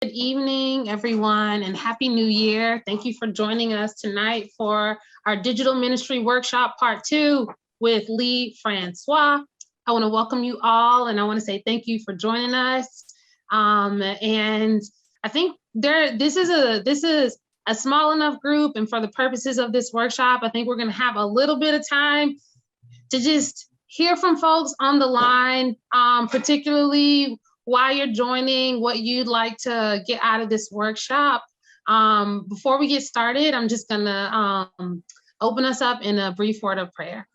Good evening, everyone, and Happy New Year. Thank you for joining us tonight for our Digital Ministry Workshop Part 2 with Lee Francois. I want to welcome you all, and I want to say thank you for joining us. And I think this is a small enough group, and for the purposes of this workshop, I think we're going to have a little bit of time to just hear from folks on the line, particularly why you're joining, what you'd like to get out of this workshop. Before we get started, I'm just gonna open us up in a brief word of prayer.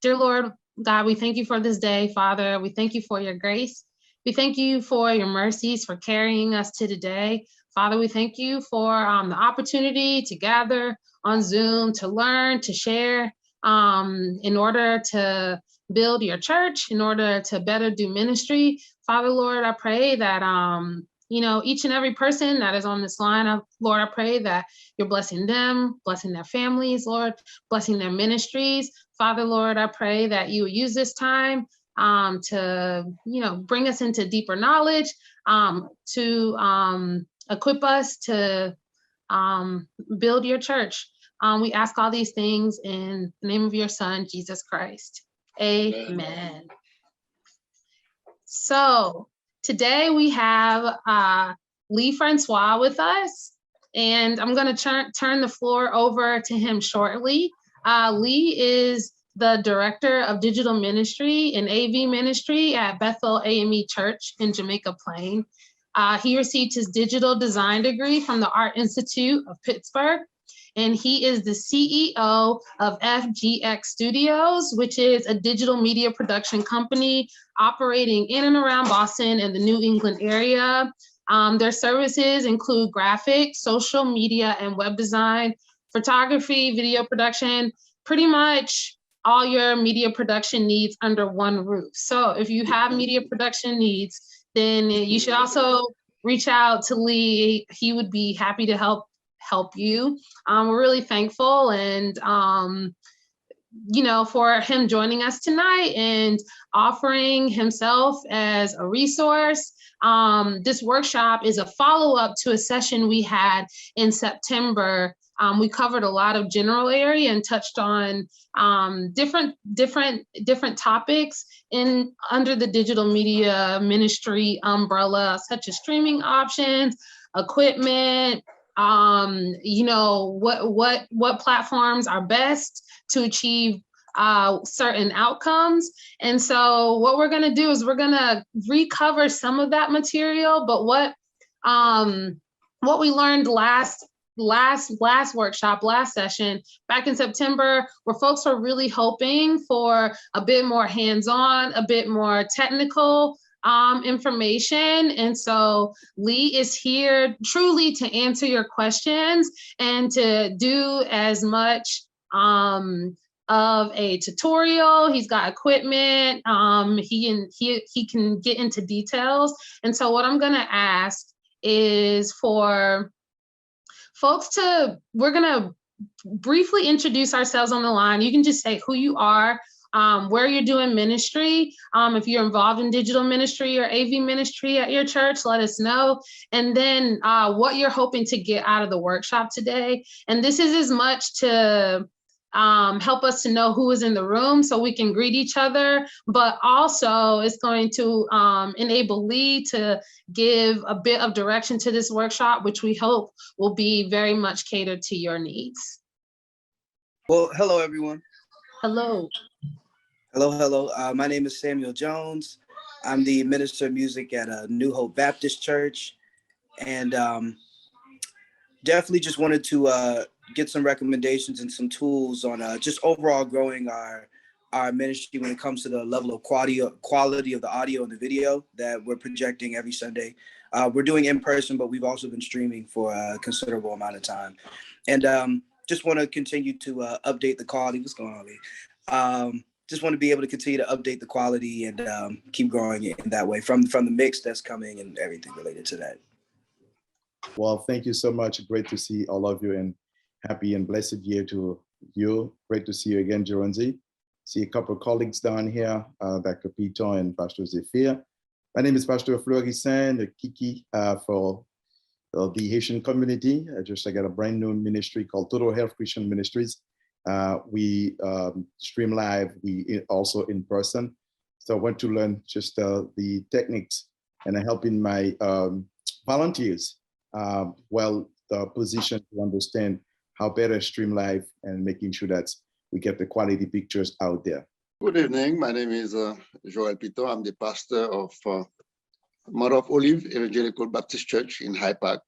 Dear Lord God, we thank you for this day, Father. We thank you for your grace. We thank you for your mercies, for carrying us to today. Father, we thank you for the opportunity to gather on Zoom, to learn, to share, in order to build your church, in order to better do ministry. Father, Lord, I pray that, each and every person that is on this line, Lord, I pray that you're blessing them, blessing their families, Lord, blessing their ministries. Father, Lord, I pray that you would use this time to, bring us into deeper knowledge, to equip us to build your church. We ask all these things in the name of your Son, Jesus Christ. Amen. So today we have Lee Francois with us, and I'm going to turn the floor over to him shortly. Lee is the Director of Digital Ministry and AV Ministry at Bethel AME Church in Jamaica Plain. He received his digital design degree from the Art Institute of Pittsburgh, and he is the CEO of FGX Studios, which is a digital media production company operating in and around Boston and the New England area. Their services include graphics, social media, and web design, photography, video production, pretty much all your media production needs under one roof. So if you have media production needs, then you should also reach out to Lee. He would be happy to help you. We're really thankful and for him joining us tonight and offering himself as a resource. This workshop is a follow-up to a session we had in September. We covered a lot of general area and touched on different topics under the digital media ministry umbrella, such as streaming options, equipment, what platforms are best to achieve certain outcomes. And so what we're going to do is we're going to recover some of that material, but what we learned last workshop, last session back in September, where folks were really hoping for a bit more hands-on, a bit more technical information. And so Lee is here truly to answer your questions and to do as much of a tutorial. He's got equipment. He can get into details. And so what I'm gonna ask is for folks we're gonna briefly introduce ourselves on the line. You can just say who you are, where you're doing ministry. If you're involved in digital ministry or AV ministry at your church, let us know. And then what you're hoping to get out of the workshop today. And this is as much to help us to know who is in the room so we can greet each other, but also it's going to enable Lee to give a bit of direction to this workshop, which we hope will be very much catered to your needs. Well, hello, everyone. Hello. Hello. My name is Samuel Jones. I'm the minister of music at New Hope Baptist Church. And definitely just wanted to get some recommendations and some tools on just overall growing our ministry when it comes to the level of quality of the audio and the video that we're projecting every Sunday. We're doing in person, but we've also been streaming for a considerable amount of time. And just want to continue to update the quality. What's going on, Lee? Just want to be able to continue to update the quality and keep growing it in that way from the mix that's coming and everything related to that. Well, thank you so much. Great to see all of you and happy and blessed year to you. Great to see you again, Geronzi. See a couple of colleagues down here, Dr. Peter and Pastor Zephyr. My name is Pastor Fleury Saint, Kiki, for the Haitian community. I got a brand new ministry called Total Health Christian Ministries. We stream live, we also in person. So I want to learn just the techniques and helping my volunteers well positioned to understand how better stream live and making sure that we get the quality pictures out there. Good evening. My name is Joel Pito. I'm the pastor of Mother of Olive Evangelical Baptist Church in Hyde Park.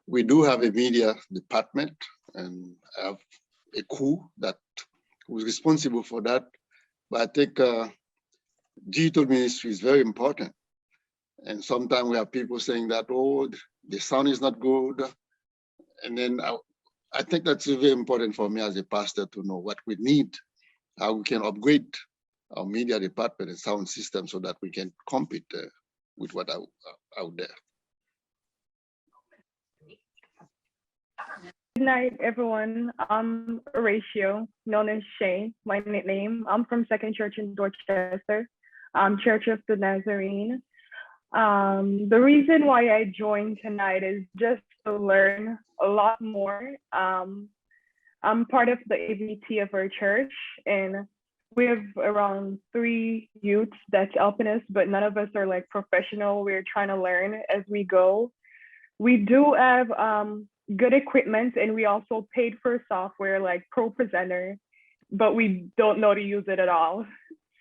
We do have a media department and have a crew that was responsible for that. But I think digital ministry is very important. And sometimes we have people saying that, oh, the sound is not good. And then I think that's very important for me as a pastor to know what we need, how we can upgrade our media department and sound system so that we can compete with what out there. Good night, everyone. I'm Horatio, known as Shay, my nickname. I'm from Second Church in Dorchester, Church of the Nazarene. The reason why I joined tonight is just to learn a lot more. I'm part of the AVT of our church, and we have around 3 youths that's helping us, but none of us are like professional. We're trying to learn as we go. We do have good equipment, and we also paid for software like Pro Presenter, but we don't know to use it at all.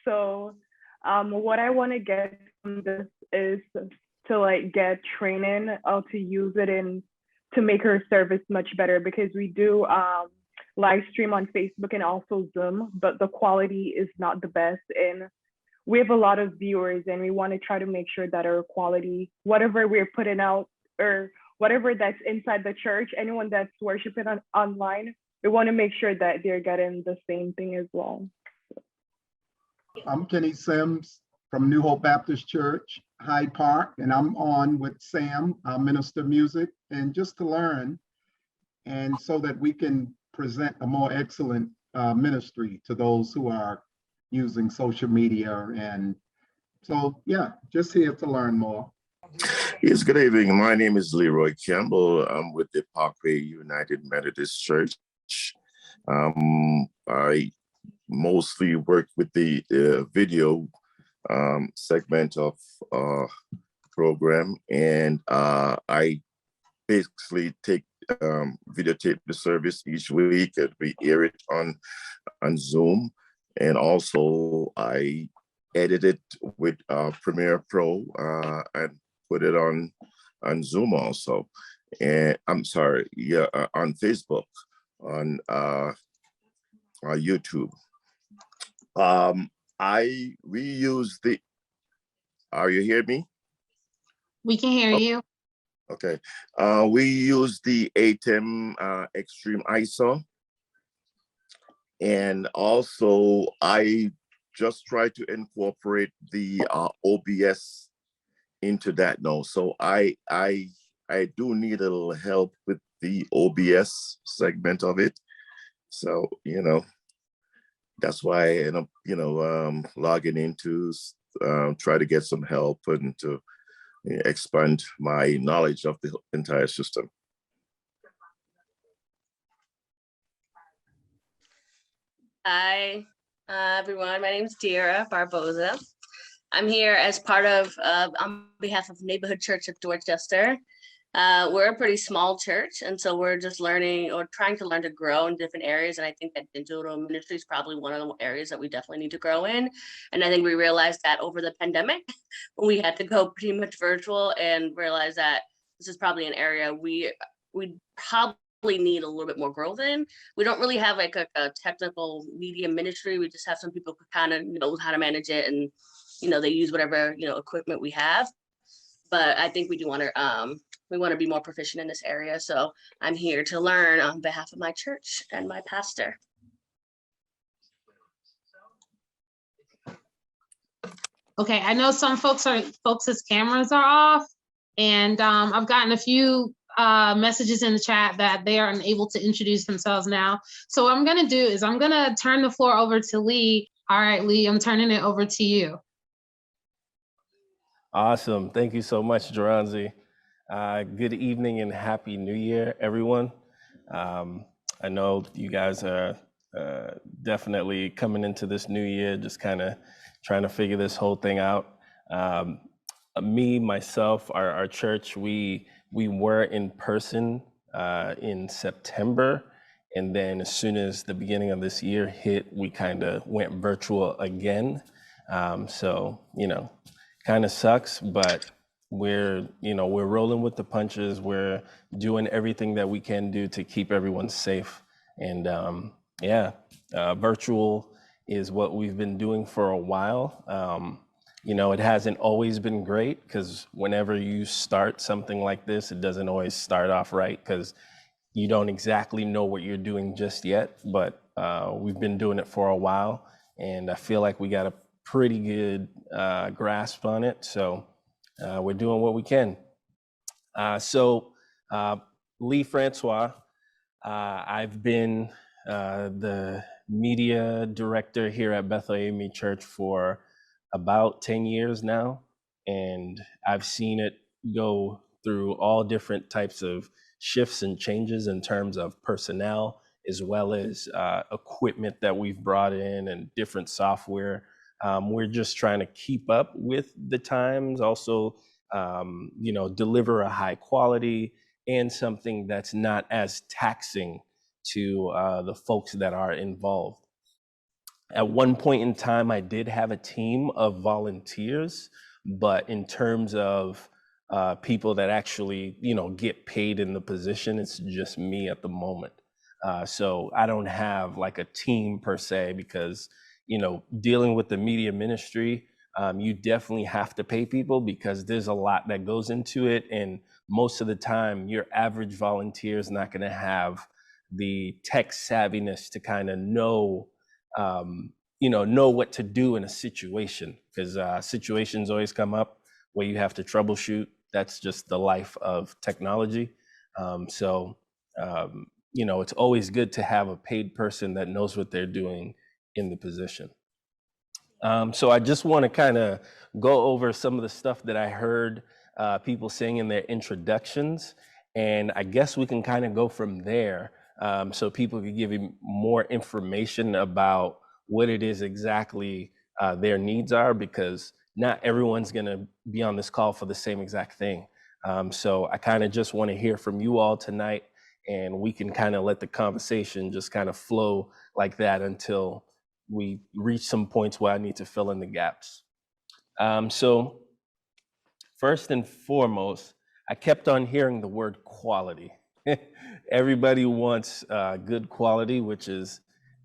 So what I want to get from this is to like get training how to use it and to make our service much better, because we do live stream on Facebook and also Zoom, but the quality is not the best. And we have a lot of viewers, and we want to try to make sure that our quality, whatever we're putting out or whatever that's inside the church, anyone that's worshiping online, we want to make sure that they're getting the same thing as well. I'm Kenny Sims from New Hope Baptist Church, Hyde Park, and I'm on with Sam, Minister Music, and just to learn, and so that we can present a more excellent ministry to those who are using social media. And so, yeah, just here to learn more. Yes, good evening. My name is Leroy Campbell. I'm with the Parkway United Methodist Church. I mostly work with the video segment of program, and I basically videotape the service each week, and we air it on Zoom, and also I edit it with Premiere Pro and put it on Zoom also, and I'm sorry, yeah, on Facebook, on YouTube. We use the. Are you hear me? We can hear you. Okay. We use the ATEM Extreme ISO, and also I just try to incorporate the OBS into that now. So I do need a little help with the OBS segment of it. So, that's why I end up, logging into, try to get some help and to expand my knowledge of the entire system. Hi, everyone. My name is Dira Barboza. I'm here as part of, on behalf of Neighborhood Church of Dorchester. We're a pretty small church, and so we're just learning or trying to learn to grow in different areas. And I think that digital ministry is probably one of the areas that we definitely need to grow in. And I think we realized that over the pandemic, when we had to go pretty much virtual, and realized that this is probably an area we probably need a little bit more growth in. We don't really have like a technical media ministry. We just have some people who kind of know how to manage it, and they use whatever equipment we have. But I think we do want to be more proficient in this area. So I'm here to learn on behalf of my church and my pastor. Okay, I know some folks' cameras are off, and I've gotten a few messages in the chat that they are unable to introduce themselves now. So what I'm gonna do is I'm gonna turn the floor over to Lee. All right, Lee, I'm turning it over to you. Awesome. Thank you so much, Geronzi. Good evening and Happy New Year, everyone. I know you guys are definitely coming into this new year, just kind of trying to figure this whole thing out. Me, myself, our church, we were in person in September. And then as soon as the beginning of this year hit, we kind of went virtual again. So, kind of sucks, but we're rolling with the punches. We're doing everything that we can do to keep everyone safe. And virtual is what we've been doing for a while. It hasn't always been great because whenever you start something like this, it doesn't always start off right because you don't exactly know what you're doing just yet, but we've been doing it for a while, and I feel like we got a pretty good grasp on it. So we're doing what we can. Lee Francois, I've been the media director here at Bethel AME Church for about 10 years now, and I've seen it go through all different types of shifts and changes in terms of personnel, as well as equipment that we've brought in and different software. We're just trying to keep up with the times, also, deliver a high quality and something that's not as taxing to the folks that are involved. At one point in time, I did have a team of volunteers, but in terms of people that actually, get paid in the position, it's just me at the moment. So I don't have like a team per se because, dealing with the media ministry, you definitely have to pay people because there's a lot that goes into it. And most of the time, your average volunteer is not going to have the tech savviness to kind of know what to do in a situation, because situations always come up where you have to troubleshoot. That's just the life of technology. It's always good to have a paid person that knows what they're doing in the position. So I just want to kind of go over some of the stuff that I heard people saying in their introductions, and I guess we can kind of go from there. So people could give you more information about what it is exactly their needs are, because not everyone's going to be on this call for the same exact thing. So I kind of just want to hear from you all tonight, and we can kind of let the conversation just kind of flow like that until we reach some points where I need to fill in the gaps. So first and foremost, I kept on hearing the word quality. Everybody wants good quality, which is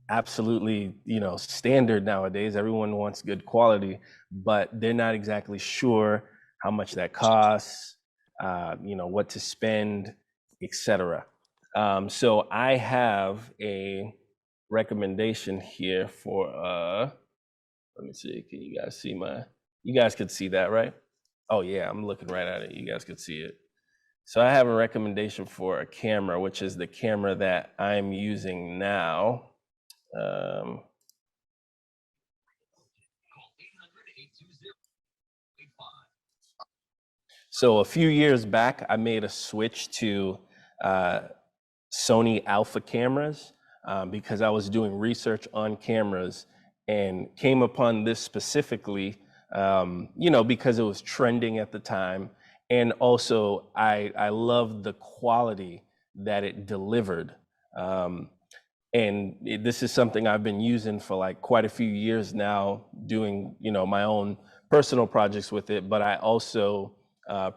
absolutely, standard nowadays. Everyone wants good quality, but they're not exactly sure how much that costs, what to spend, etc. So I have a recommendation here for, let me see, can you guys see you guys could see that, right? Oh yeah, I'm looking right at it. You guys could see it. So I have a recommendation for a camera, which is the camera that I'm using now. So a few years back, I made a switch to Sony Alpha cameras because I was doing research on cameras and came upon this specifically, because it was trending at the time. And also I loved the quality that it delivered. This is something I've been using for like quite a few years now, doing, my own personal projects with it, but I also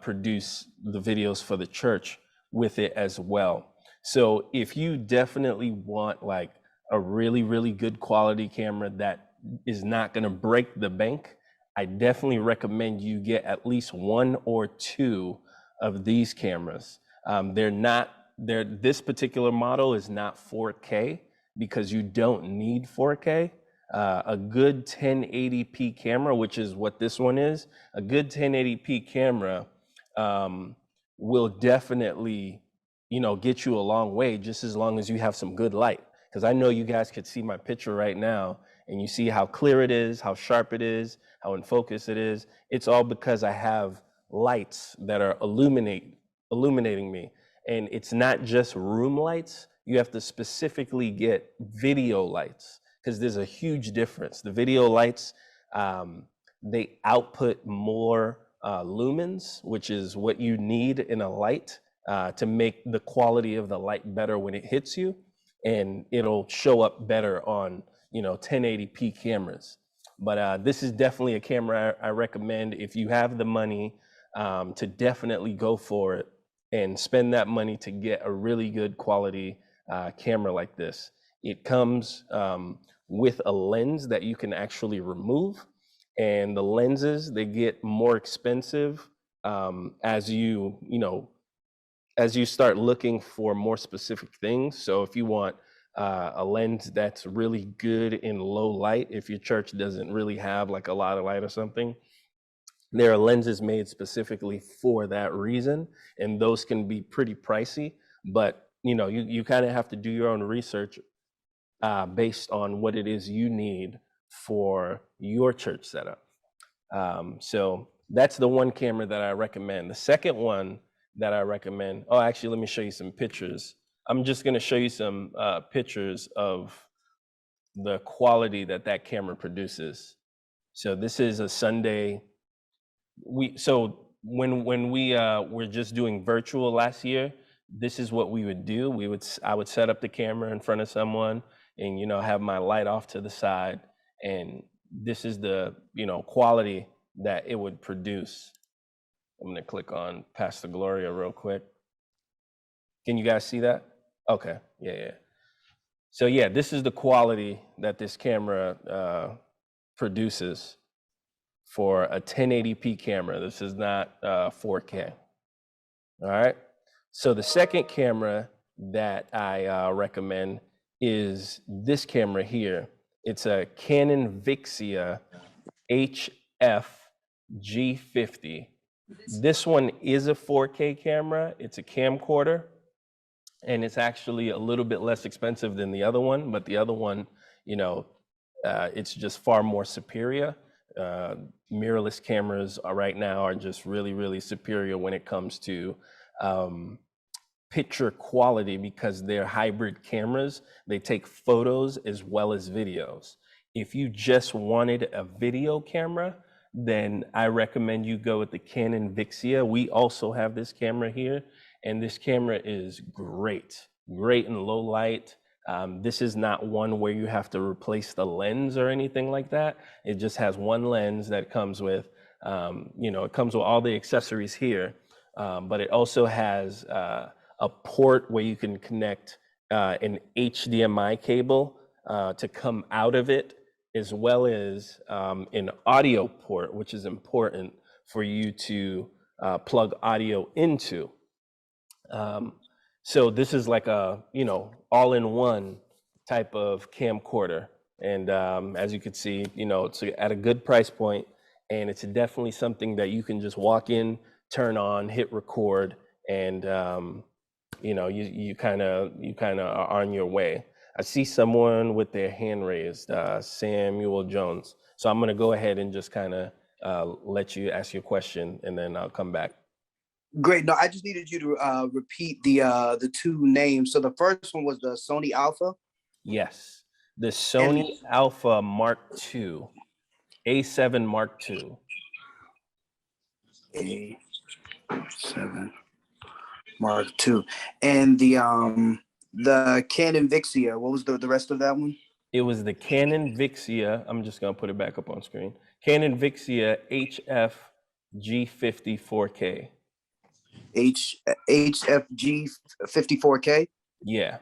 produce the videos for the church with it as well. So if you definitely want like a really, really good quality camera that is not going to break the bank, I definitely recommend you get at least one or two of these cameras. This particular model is not 4K because you don't need 4K. A good 1080p camera, which is what this one is, a good 1080p camera will definitely, get you a long way, just as long as you have some good light. Because I know you guys could see my picture right now, and you see how clear it is, how sharp it is, how in focus it is. It's all because I have lights that are illuminate illuminating me. And it's not just room lights. You have to specifically get video lights because there's a huge difference. The video lights, they output more lumens, which is what you need in a light to make the quality of the light better when it hits you, and it'll show up better on 1080p cameras. But this is definitely a camera I recommend if you have the money to definitely go for it and spend that money to get a really good quality camera like this. It comes with a lens that you can actually remove, and the lenses, they get more expensive as you start looking for more specific things. So if you want a lens that's really good in low light, if your church doesn't really have like a lot of light or something, there are lenses made specifically for that reason, and those can be pretty pricey. But you kind of have to do your own research based on what it is you need for your church setup. So that's the one camera that I recommend. The second one that I recommend, oh, actually, let me show you some pictures. I'm just gonna show you some pictures of the quality that camera produces. So this is a Sunday. When we were just doing virtual last year, this is what we would do. I would set up the camera in front of someone and have my light off to the side, and this is the quality that it would produce. I'm gonna click on Pastor Gloria real quick. Can you guys see that? Okay, yeah. So yeah, this is the quality that this camera produces for a 1080p camera. This is not 4K. All right. So the second camera that I recommend is this camera here. It's a Canon Vixia Hf G50. This one is a 4K camera. It's a camcorder, and it's actually a little bit less expensive than the other one, but the other one, it's just far more superior. Mirrorless cameras right now are just really, really superior when it comes to picture quality, because they're hybrid cameras. They take photos as well as videos. If you just wanted a video camera, then I recommend you go with the Canon Vixia. We also have this camera here, and this camera is great in low light. This is not one where you have to replace the lens or anything like that. It just has one lens that comes with, it comes with all the accessories here, but it also has a port where you can connect an HDMI cable to come out of it, as well as an audio port, which is important for you to plug audio into. So this is like a, all-in-one type of camcorder. And as you can see, it's at a good price point, and it's definitely something that you can just walk in, turn on, hit record, and you kind of are on your way. I see someone with their hand raised, Samuel Jones. So I'm gonna go ahead and just kind of let you ask your question, and then I'll come back. Great. No, I just needed you to repeat the two names. So the first one was the Sony Alpha. Yes, the Sony Alpha Mark II, A7 Mark II. A7 Mark II, and the Canon Vixia. What was the rest of that one? It was the Canon Vixia. I'm just gonna put it back up on screen. Canon Vixia Hf G50 4K. Hf G50 4K. Yeah.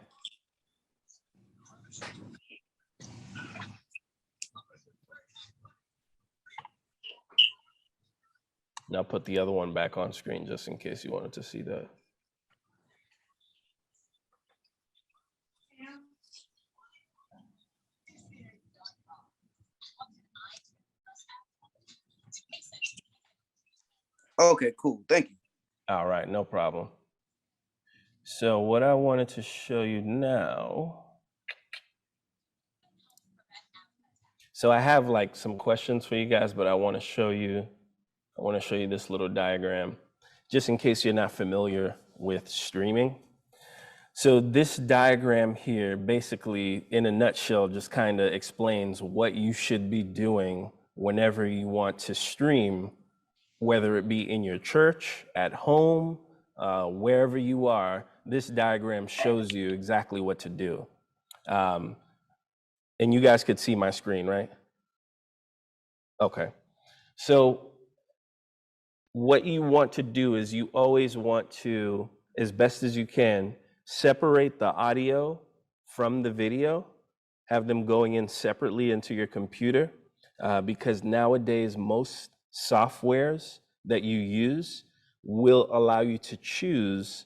Now put the other one back on screen just in case you wanted to see that. Okay, cool. Thank you. All right, no problem. So what I wanted to show you now. So I have like some questions for you guys, but I want to show you this little diagram. just in case you're not familiar with streaming. So this diagram here, basically, in a nutshell, just kind of explains what you should be doing whenever you want to stream, whether it be in your church, at home, wherever you are. This diagram shows you exactly what to do. And you guys could see my screen, right? Okay. So what you want to do is you always want to, as best as you can, separate the audio from the video, have them going in separately into your computer, because nowadays most softwares that you use will allow you to choose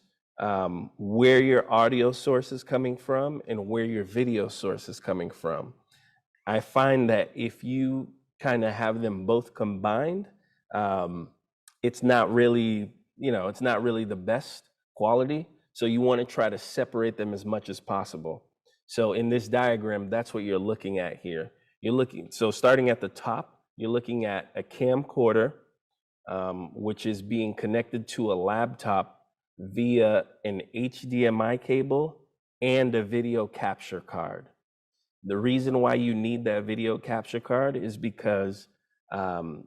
where your audio source is coming from and where your video source is coming from. I find that if you kind of have them both combined, it's not really, it's not really the best quality. So you want to try to separate them as much as possible. So in this diagram, that's what you're looking at here. So starting at the top, you're looking at a camcorder, which is being connected to a laptop via an HDMI cable and a video capture card. The reason why you need that video capture card is because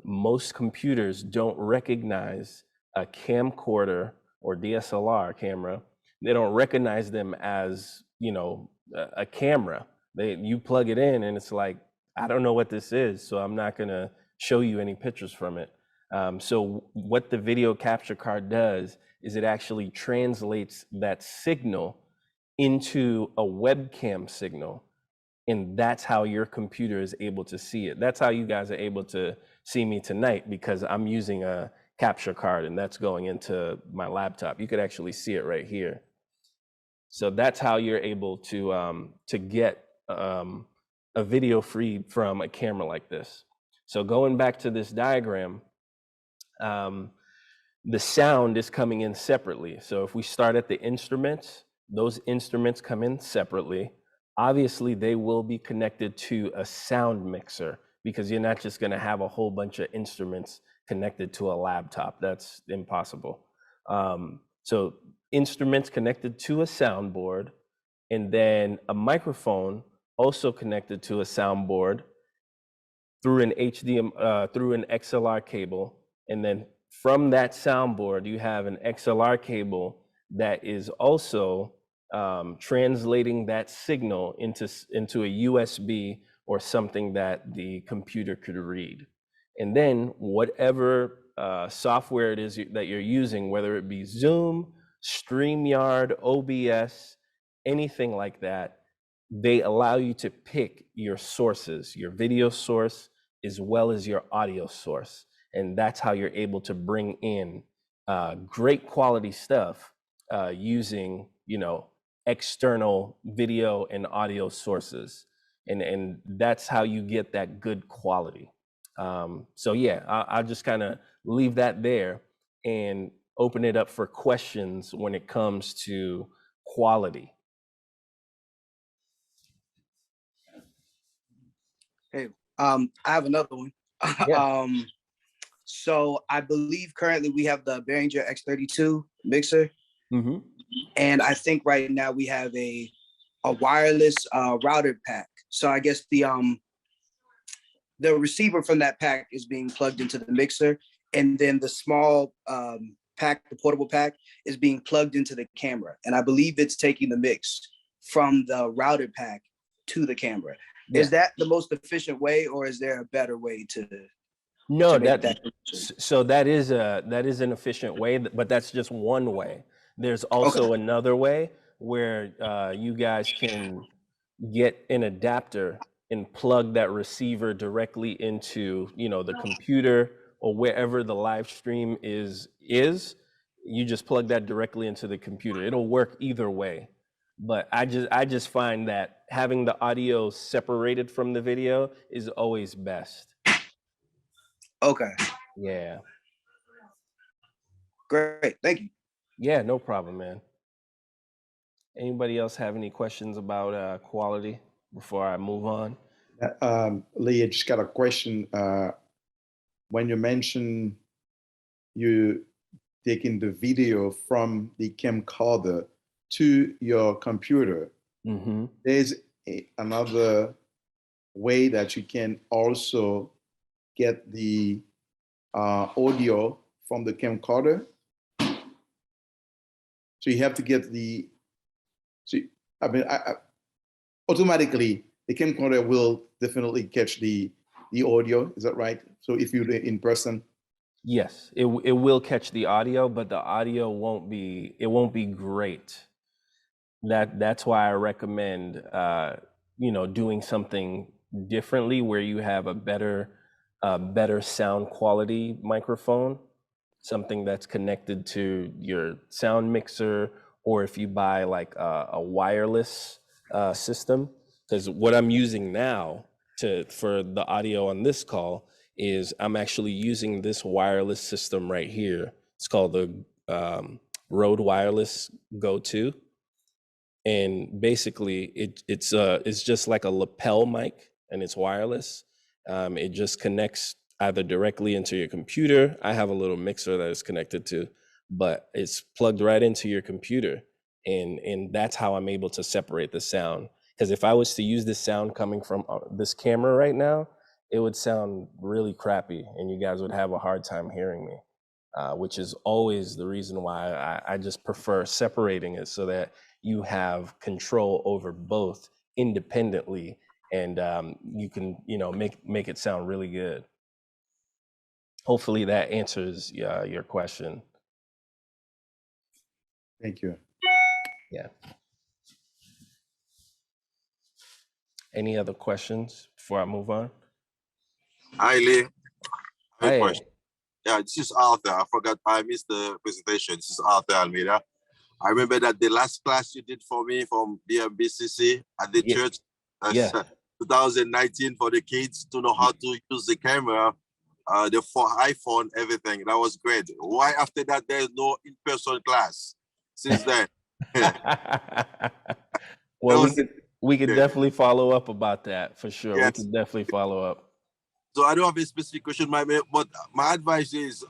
most computers don't recognize a camcorder or DSLR camera. They don't recognize them as, a camera. You plug it in and it's like, I don't know what this is, so I'm not gonna show you any pictures from it. So what the video capture card does is it actually translates that signal into a webcam signal. And that's how your computer is able to see it. That's how you guys are able to see me tonight, because I'm using a capture card and that's going into my laptop. You could actually see it right here. So that's how you're able to get a video feed from a camera like this. So going back to this diagram, the sound is coming in separately. So if we start at the instruments, those instruments come in separately. Obviously, they will be connected to a sound mixer, because you're not just going to have a whole bunch of instruments connected to a laptop. That's impossible. So instruments connected to a soundboard, and then a microphone also connected to a soundboard through an through an XLR cable. And then from that soundboard, you have an XLR cable that is also translating that signal into a USB or something that the computer could read. And then whatever software it is that you're using, whether it be Zoom, StreamYard, OBS, anything like that, they allow you to pick your sources, your video source, as well as your audio source. And that's how you're able to bring in great quality stuff using, external video and audio sources. And that's how you get that good quality. So yeah, I'll just kind of leave that there and open it up for questions when it comes to quality. Hey, I have another one. Yeah. So I believe currently we have the Behringer X32 mixer. Mm-hmm. And I think right now we have a wireless router pack. So I guess the receiver from that pack is being plugged into the mixer, and then the small pack, the portable pack, is being plugged into the camera. And I believe it's taking the mix from the router pack to the camera. Yeah. Is that the most efficient way, or is there a better way to? No, so that is an efficient way, but that's just one way. There's also another way where you guys can get an adapter and plug that receiver directly into, the computer or wherever the live stream is. You just plug that directly into the computer. It'll work either way. But I just find that having the audio separated from the video is always best. Okay. Yeah. Great. Thank you. Yeah, no problem, man. Anybody else have any questions about quality before I move on? Lee, I just got a question. When you mention you taking the video from the camcorder to your computer, there's another way that you can also get the audio from the camcorder. So you have to get the, automatically the camcorder will definitely catch the audio. Is that right? So if you do it in person. Yes, it will catch the audio, but the audio won't be great. That's why I recommend doing something differently where you have a better sound quality microphone, something that's connected to your sound mixer, or if you buy like a wireless system, because what I'm using now for the audio on this call is I'm actually using this wireless system right here. It's called the Rode Wireless Go 2. And basically it's just like a lapel mic, and it's wireless. It just connects either directly into your computer. I have a little mixer that is connected to, but it's plugged right into your computer. And that's how I'm able to separate the sound. Because if I was to use this sound coming from this camera right now, it would sound really crappy and you guys would have a hard time hearing me, which is always the reason why I just prefer separating it, so that you have control over both independently, and you can make it sound really good. Hopefully that answers your question. Thank you. Yeah. Any other questions before I move on? Hi, Lee. I have Hey. a question. Yeah, this is Arthur. I missed the presentation. This is Arthur Almeida. I remember that the last class you did for me from BMBCC at the church, 2019, for the kids to know how to use the camera, the iPhone, everything. That was great. Why after that there's no in-person class since then? Well, we could definitely follow up about that for sure. Yes. We could definitely follow up. So I don't have a specific question, but my advice is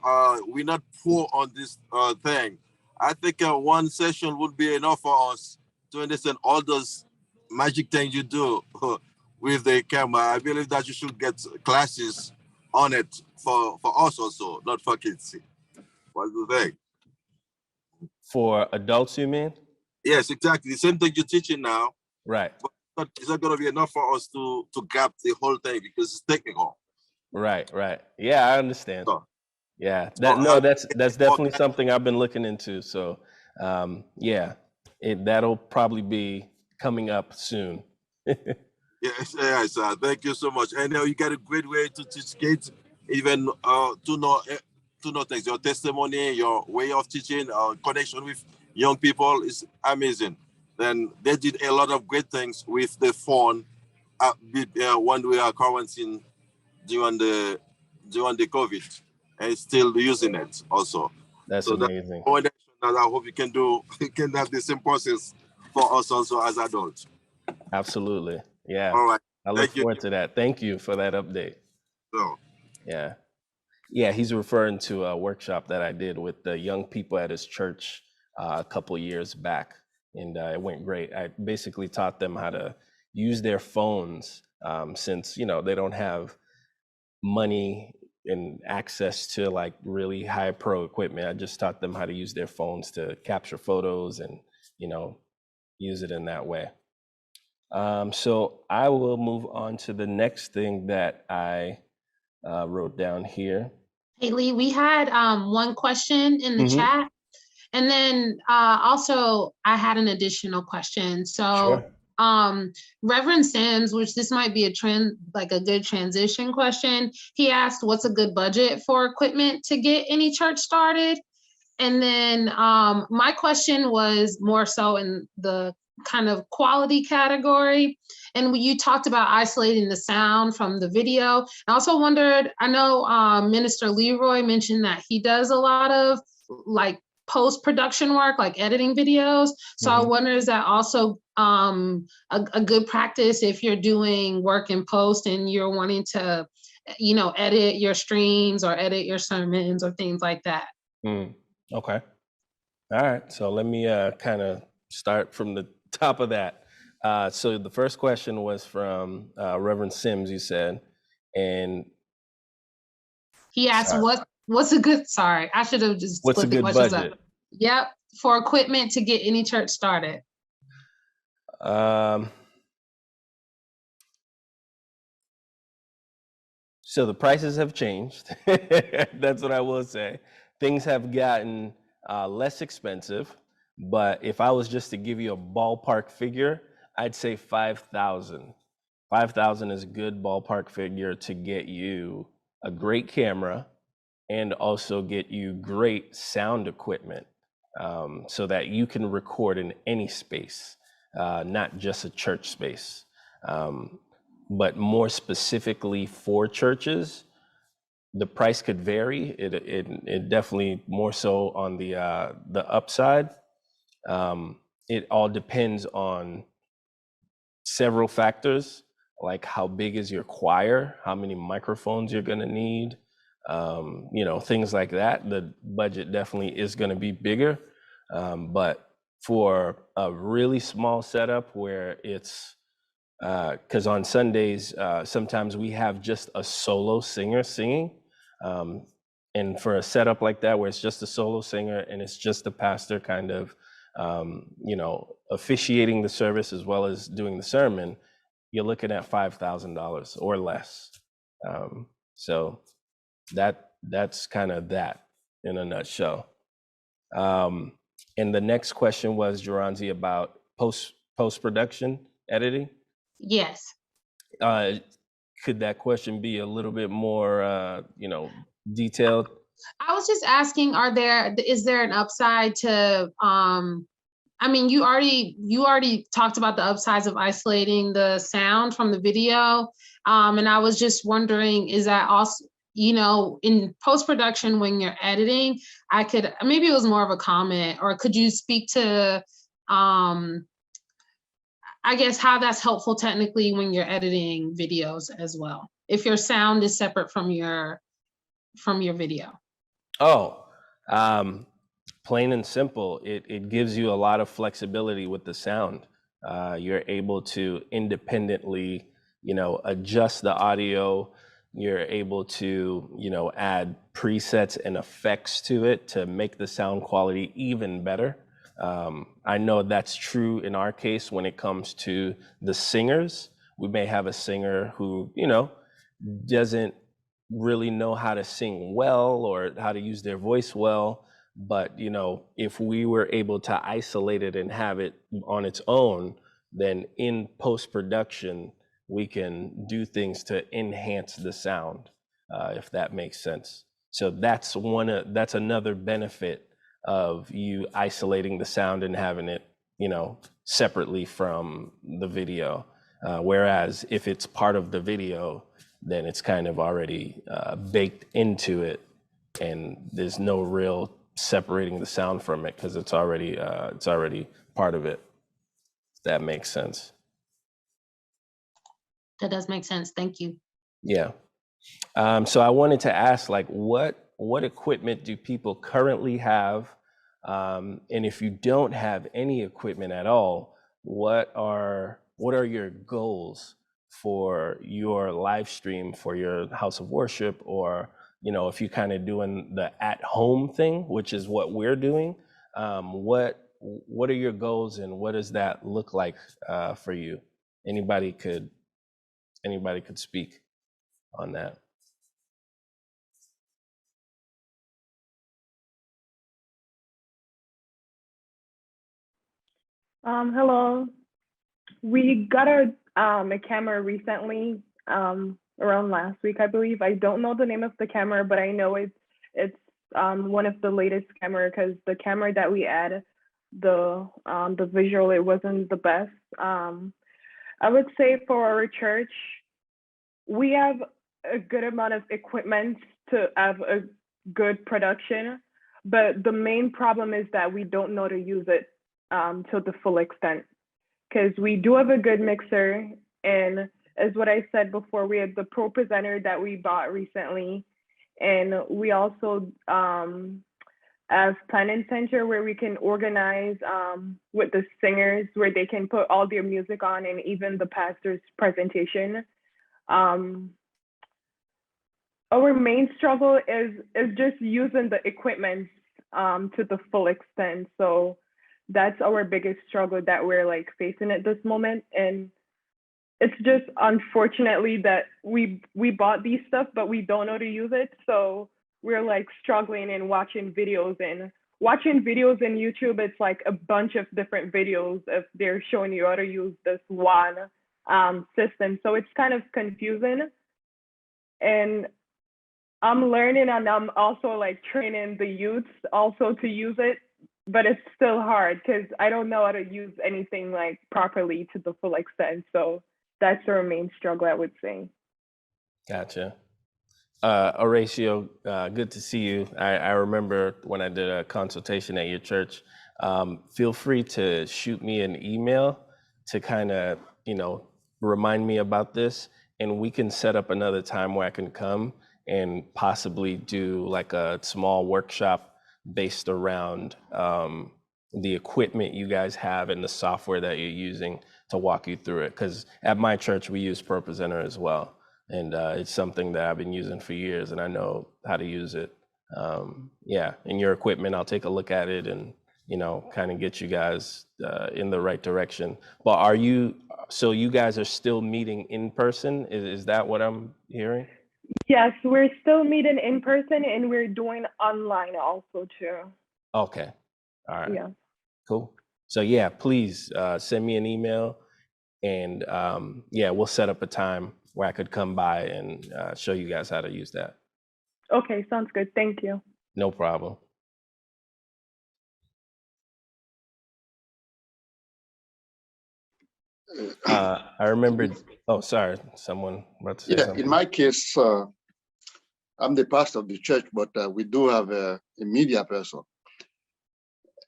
we're not poor on this thing. I think one session would be enough for us to understand all those magic things you do with the camera. I believe that you should get classes on it for us also, not for kids. What do you think? For adults, you mean? Yes, exactly. The same thing you're teaching now. Right. But it's not going to be enough for us to grab the whole thing because it's technical. Right. Yeah, I understand. So, Yeah, that's definitely something I've been looking into. So, yeah, that'll probably be coming up soon. Yes, thank you so much. And you got a great way to teach kids, even to know things. Your testimony, your way of teaching, connection with young people is amazing. Then they did a lot of great things with the phone when we are quarantined during the COVID, and still using it also. That's amazing. That I hope you can do. You can have the same process for us also as adults. Absolutely. Yeah. All right. I look forward to that. Thank you for that update. So. Yeah, he's referring to a workshop that I did with the young people at his church a couple years back, and it went great. I basically taught them how to use their phones, since they don't have money and access to like really high pro equipment. I just taught them how to use their phones to capture photos and use it in that way. So I will move on to the next thing that I wrote down here. Hey, Lee, we had one question in the chat. And then also I had an additional question. So Reverend Sims, which this might be a good transition question. He asked, what's a good budget for equipment to get any church started? And then my question was more so in the kind of quality category. And you talked about isolating the sound from the video. I also wondered, I know Minister Leroy mentioned that he does a lot of like post-production work, like editing videos. So I wonder, is that also a good practice if you're doing work in post and you're wanting to, edit your streams or edit your sermons or things like that? Okay. All right. So let me kind of start from the top of that. So the first question was from Reverend Sims, you said, and He asked, sorry, what's a good, sorry, I should have just what's a split the good questions up. budget? Yep, for equipment to get any church started. So the prices have changed. That's what I will say. Things have gotten less expensive, but if I was just to give you a ballpark figure, I'd say 5,000. 5,000 is a good ballpark figure to get you a great camera and also get you great sound equipment, so that you can record in any space, not just a church space. But more specifically for churches, the price could vary. It definitely more so on the upside. It all depends on several factors, like how big is your choir, how many microphones you're going to need, things like that. The budget definitely is going to be bigger, but for a really small setup where it's because on Sundays, sometimes we have just a solo singer singing. And for a setup like that, where it's just a solo singer and it's just the pastor kind of, officiating the service as well as doing the sermon, you're looking at $5,000 or less. So that's kind of that in a nutshell. And the next question was, Geronzi, about post-production editing. Yes. Could that question be a little bit more, detailed? I was just asking, is there an upside to, I mean, you already talked about the upsides of isolating the sound from the video. And I was just wondering, is that also, in post-production when you're editing, maybe it was more of a comment, or could you speak to, I guess, how that's helpful technically when you're editing videos as well, if your sound is separate from your video? Oh, plain and simple, it gives you a lot of flexibility with the sound. You're able to independently, adjust the audio. You're able to, add presets and effects to it to make the sound quality even better. I know that's true in our case when it comes to the singers. We may have a singer who, doesn't really know how to sing well or how to use their voice well. But, if we were able to isolate it and have it on its own, then in post-production, we can do things to enhance the sound, if that makes sense. So that's another benefit of you isolating the sound and having it, separately from the video. Whereas if it's part of the video, then it's kind of already baked into it, and there's no real separating the sound from it because it's already part of it. If that makes sense. That does make sense. Thank you. Yeah. So I wanted to ask, like, what equipment do people currently have? And if you don't have any equipment at all, what are your goals for your live stream, for your house of worship, or if you're kind of doing the at-home thing, which is what we're doing, what are your goals and what does that look like for you? Anybody could speak on that. Hello. We got a camera recently, around last week, I believe. I don't know the name of the camera, but I know it's one of the latest camera, because the camera that we had, the visual, it wasn't the best. I would say for our church, we have a good amount of equipment to have a good production, but the main problem is that we don't know to use it to the full extent. Because we do have a good mixer, and as what I said before, we had the Pro Presenter that we bought recently, and we also as planning center where we can organize with the singers, where they can put all their music on, and even the pastor's presentation. Our main struggle is just using the equipment to the full extent. So that's our biggest struggle that we're like facing at this moment. And it's just unfortunately that we bought these stuff, but we don't know how to use it. So we're like struggling and watching videos in YouTube. It's like a bunch of different videos if they're showing you how to use this one system. So it's kind of confusing. And I'm learning, and I'm also like training the youths also to use it, but it's still hard because I don't know how to use anything like properly to the full extent. So that's our main struggle, I would say. Gotcha. Horatio, good to see you. I remember when I did a consultation at your church. Feel free to shoot me an email to kind of, remind me about this, and we can set up another time where I can come and possibly do like a small workshop based around the equipment you guys have and the software that you're using to walk you through it. Because at my church, we use ProPresenter as well. And it's something that I've been using for years, and I know how to use it. And your equipment, I'll take a look at it and, kind of get you guys in the right direction. But so you guys are still meeting in person? Is that what I'm hearing? Yes, we're still meeting in person, and we're doing online also too. Okay. All right. Yeah. Cool. So yeah, please send me an email, and we'll set up a time where I could come by and show you guys how to use that. Okay, sounds good. Thank you. No problem. I remembered. Oh, sorry. Someone about to say something. In my case, I'm the pastor of the church, but we do have a media person,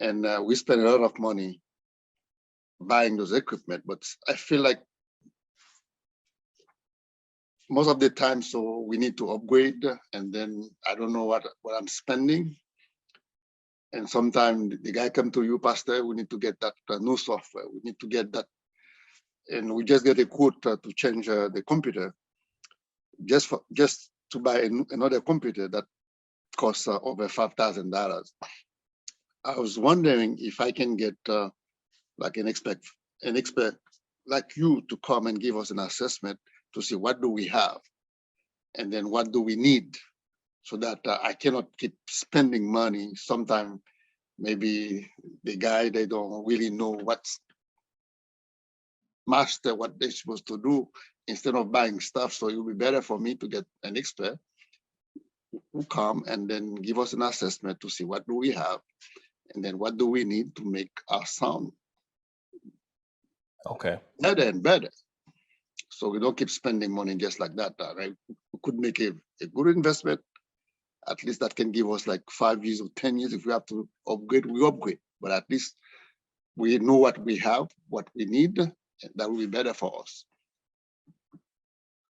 and we spend a lot of money buying those equipment. But I feel like most of the time, so we need to upgrade, and then I don't know what I'm spending. And sometimes the guy come to you, pastor, we need to get that new software. We need to get that. And we just get a quote to change the computer, just to buy another computer that costs over $5,000. I was wondering if I can get like an expert like you to come and give us an assessment to see what do we have, and then what do we need, so that I cannot keep spending money. Sometimes maybe the guy, they don't really know what's master what they're supposed to do instead of buying stuff. So it would be better for me to get an expert who come and then give us an assessment to see what do we have, and then what do we need to make our sound better and better. So we don't keep spending money just like that, right? We could make a good investment, at least that can give us like 5 years or 10 years. If we have to upgrade, we upgrade. But at least we know what we have, what we need, and that will be better for us.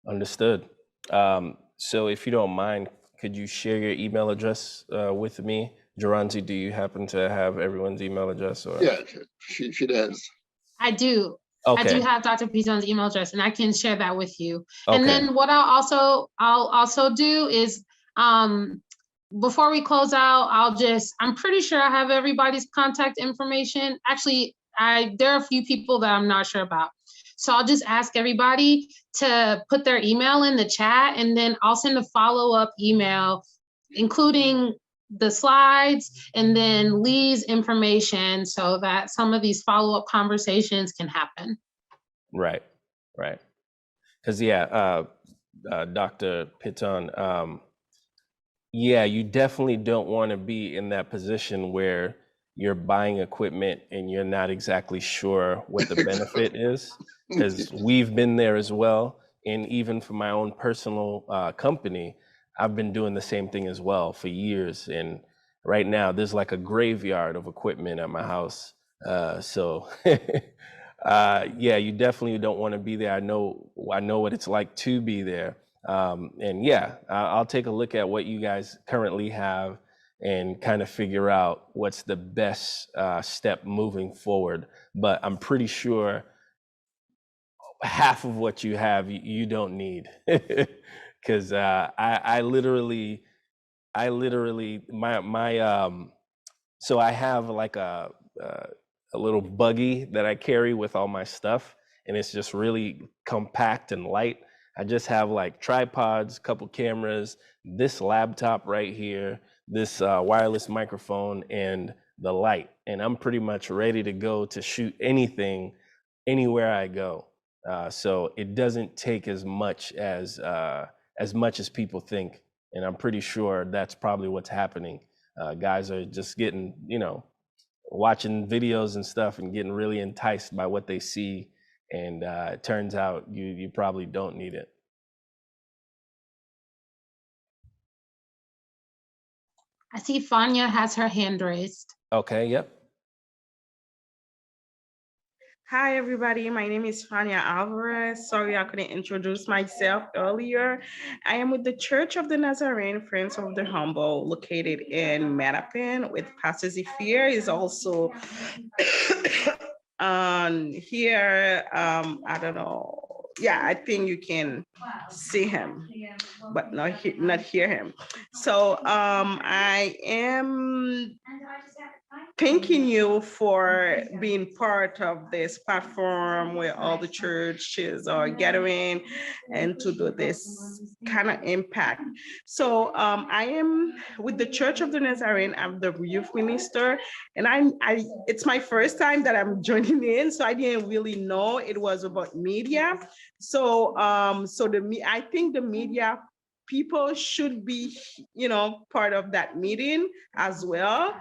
Understood. So if you don't mind, could you share your email address with me? Geronzi, do you happen to have everyone's email address? Or? Yeah, she does. I do. Okay. I do have Dr. Piton's email address, and I can share that with you. Okay. And then what I'll also do is, before we close out, I'm pretty sure I have everybody's contact information. Actually, there are a few people that I'm not sure about. So I'll just ask everybody to put their email in the chat, and then I'll send a follow-up email, including the slides and then Lee's information, so that some of these follow-up conversations can happen. Right. Because Dr. Piton, you definitely don't want to be in that position where you're buying equipment and you're not exactly sure what the benefit is, because we've been there as well. And even for my own personal company, I've been doing the same thing as well for years. And right now there's like a graveyard of equipment at my house. So you definitely don't want to be there. I know what it's like to be there. I'll take a look at what you guys currently have and kind of figure out what's the best step moving forward. But I'm pretty sure half of what you have, you don't need. Because I literally, so I have like a little buggy that I carry with all my stuff, and it's just really compact and light. I just have like tripods, couple cameras, this laptop right here, this wireless microphone, and the light. And I'm pretty much ready to go to shoot anything, anywhere I go. So it doesn't take as much as people think. And I'm pretty sure that's probably what's happening. Guys are just getting, watching videos and stuff and getting really enticed by what they see. And it turns out you probably don't need it. I see Fania has her hand raised. Okay, yep. Hi, everybody. My name is Fania Alvarez. Sorry I couldn't introduce myself earlier. I am with the Church of the Nazarene Friends of the Humble, located in Mattapan, with Pastor Zephyr is also on here. I don't know. Yeah, I think you can see him, but not hear him. So I am thanking you for being part of this platform where all the churches are gathering and to do this kind of impact. So I am with the Church of the Nazarene. I'm the youth minister, and it's my first time that I'm joining in, so I didn't really know it was about media. So I think the media people should be, part of that meeting as well.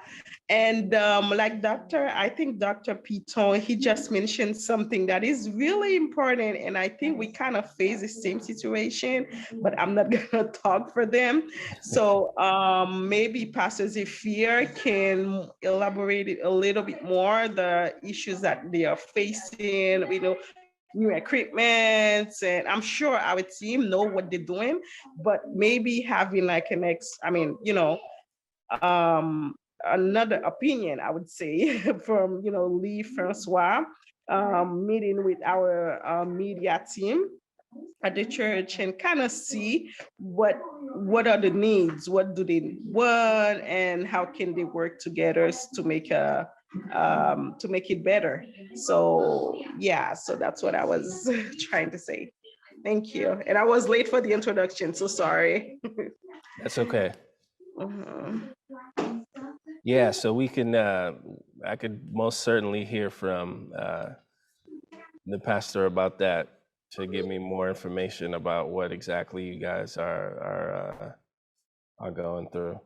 And like I think Dr. Piton, he just mentioned something that is really important. And I think we kind of face the same situation, but I'm not gonna talk for them. So maybe Pastor Zephyr can elaborate it a little bit more, the issues that they are facing, new equipment, and I'm sure our team know what they're doing, but maybe having like another opinion, I would say, from Lee Francois, meeting with our media team at the church and kind of see what are the needs, what do they want, and how can they work together to make it better. So yeah, so that's what I was trying to say. Thank you. And I was late for the introduction, so sorry. That's okay. Uh-huh. Yeah, so we can, I could most certainly hear from the pastor about that to give me more information about what exactly you guys are going through.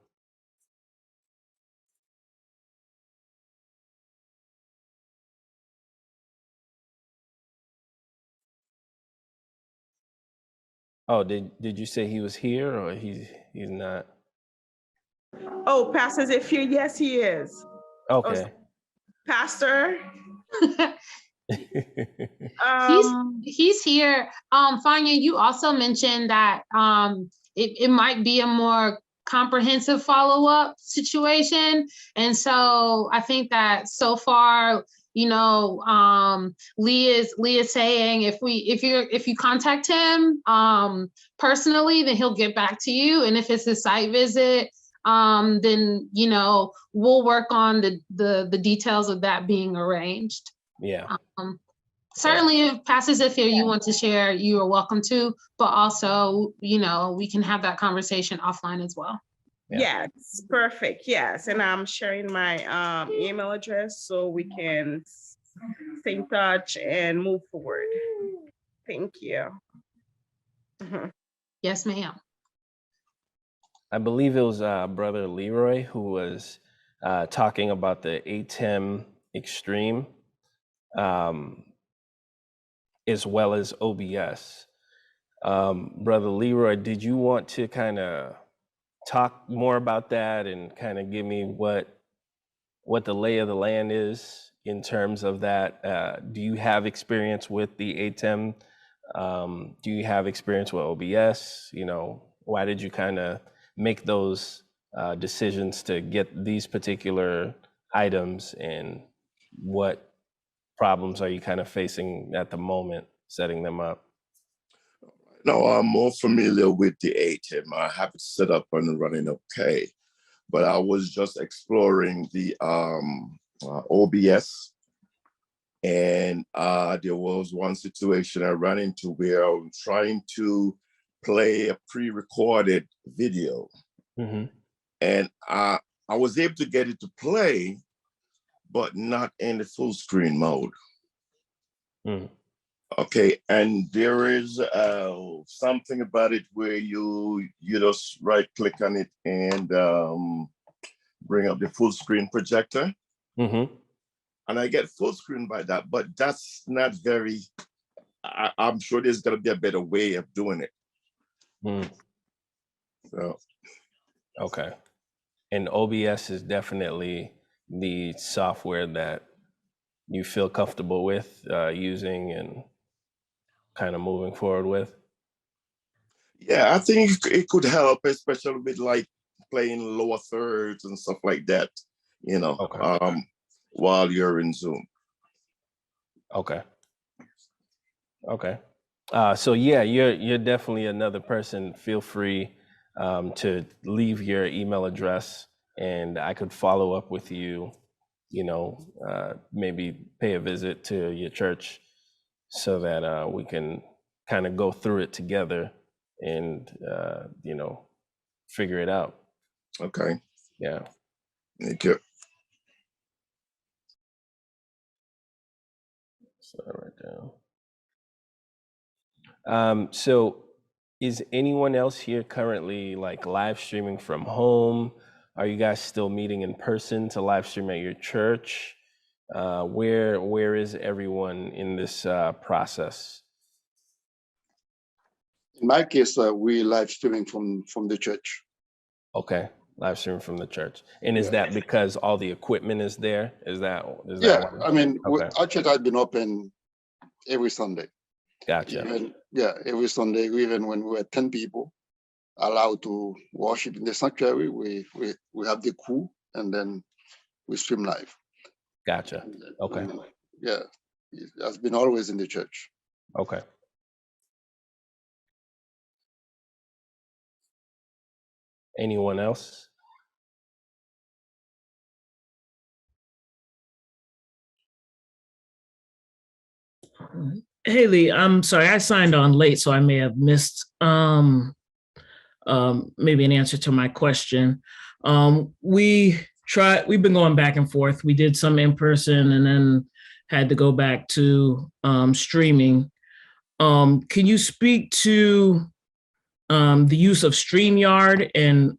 Oh, did you say he was here or he's not? Oh, Pastor Zephyr, yes, he is. Okay. Oh, Pastor. He's here. Fania, you also mentioned that it might be a more comprehensive follow-up situation. And so I think that so far, Lee is saying if you contact him personally, then he'll get back to you. And if it's a site visit, then we'll work on the details of that being arranged. Yeah. Certainly, if Pastor Zephyr, you want to share, you are welcome to, but also, we can have that conversation offline as well. Yeah. Yes, perfect. Yes, and I'm sharing my email address so we can stay in touch and move forward. Thank you. Mm-hmm. Yes, ma'am. I believe it was Brother Leroy who was talking about the ATEM Extreme, as well as OBS. Brother Leroy, did you want to kind of talk more about that and kind of give me what the lay of the land is in terms of that? Do you have experience with the ATEM? Do you have experience with OBS? Why did you kind of make those decisions to get these particular items, and what problems are you kind of facing at the moment setting them up? No, I'm more familiar with the ATEM. I have it set up and running okay, but I was just exploring the OBS, and there was one situation I ran into where I was trying to play a pre-recorded video, and I was able to get it to play, but not in the full screen mode. Okay, and there is something about it where you just right click on it and bring up the full screen projector. And I get full screen by that, but that's not very, I'm sure there's gonna be a better way of doing it. So. Okay. And OBS is definitely the software that you feel comfortable with using and kind of moving forward with? Yeah, I think it could help, especially with like playing lower thirds and stuff like that, you know, while you're in Zoom. Okay. Okay. So yeah, you're definitely another person. Feel free to leave your email address, and I could follow up with you, you know, maybe pay a visit to your church so that we can kind of go through it together and, you know, figure it out. Okay. Yeah. Thank you. So right down. So is anyone else here currently like live streaming from home? Are you guys still meeting in person to live stream at your church? Where is everyone in this process? In my case, we live streaming from the church. Okay, live streaming from the church. And is that because all the equipment is there? Is that Yeah, I mean, okay. our church has been open every Sunday. Gotcha. Every Sunday, even when we were 10 people allowed to worship in the sanctuary, we have the crew, and then we stream live. Gotcha. Okay. Yeah, it has been always in the church. Okay. Anyone else? Hey Lee, I'm sorry, I signed on late, so I may have missed maybe an answer to my question. We've been going back and forth. We did some in person and then had to go back to streaming. Can you speak to the use of StreamYard and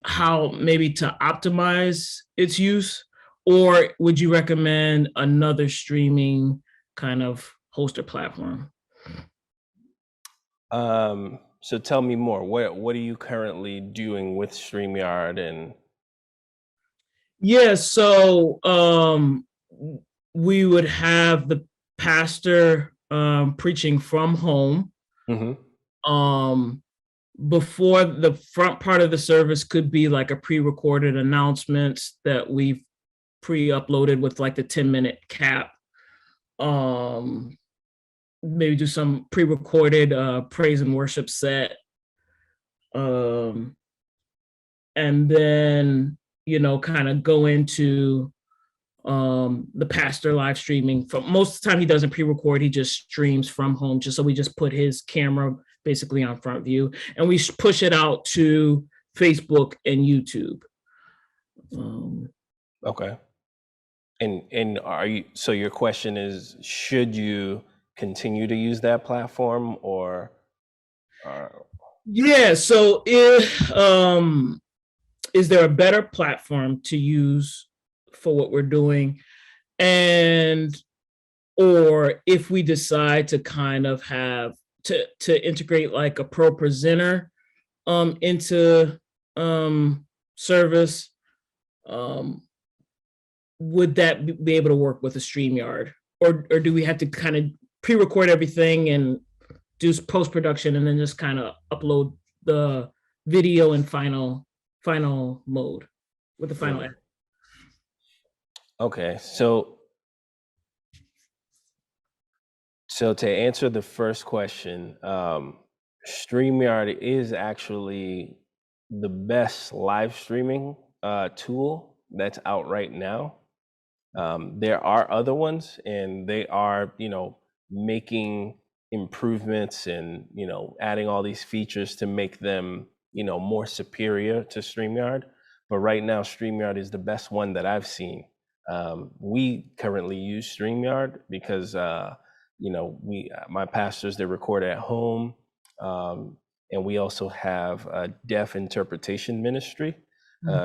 how maybe to optimize its use? Or would you recommend another streaming kind of host or platform? So tell me more. What are you currently doing with StreamYard? And yeah, so we would have the pastor preaching from home. Before the front part of the service could be like a pre-recorded announcements that we've pre-uploaded with like the 10-minute cap. Maybe do some pre-recorded praise and worship set. And then, you know, kind of go into the pastor live streaming. For most of the time he doesn't pre-record, he just streams from home, just so we just put his camera basically on front view, and we push it out to Facebook and YouTube. Okay. And are you, so your question is, should you continue to use that platform or? Yeah, so if, is there a better platform to use for what we're doing? And, or if we decide to kind of have to integrate like a pro presenter into service, would that be able to work with a StreamYard? Or do we have to kind of pre-record everything and do post-production and then just kind of upload the video in final final mode, with the final edit. Okay, so to answer the first question, StreamYard is actually the best live streaming tool that's out right now. There are other ones, and they are, making improvements and, adding all these features to make them, more superior to StreamYard. But right now, StreamYard is the best one that I've seen. We currently use StreamYard because, my pastors, they record at home. And we also have a deaf interpretation ministry.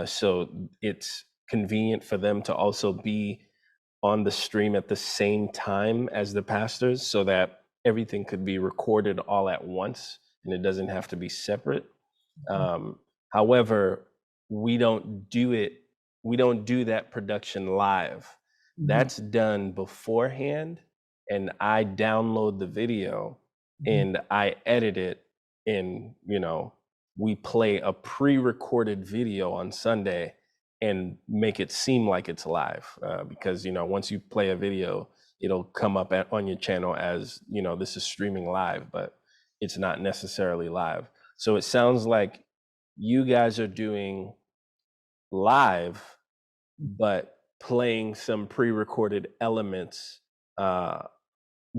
So it's convenient for them to also be on the stream at the same time as the pastors, so that everything could be recorded all at once and it doesn't have to be separate. However, we don't do that production live. That's done beforehand, and I download the video and I edit it, and we play a pre-recorded video on Sunday and make it seem like it's live, because once you play a video, it'll come up on your channel as this is streaming live, but it's not necessarily live. So it sounds like you guys are doing live, but playing some pre-recorded elements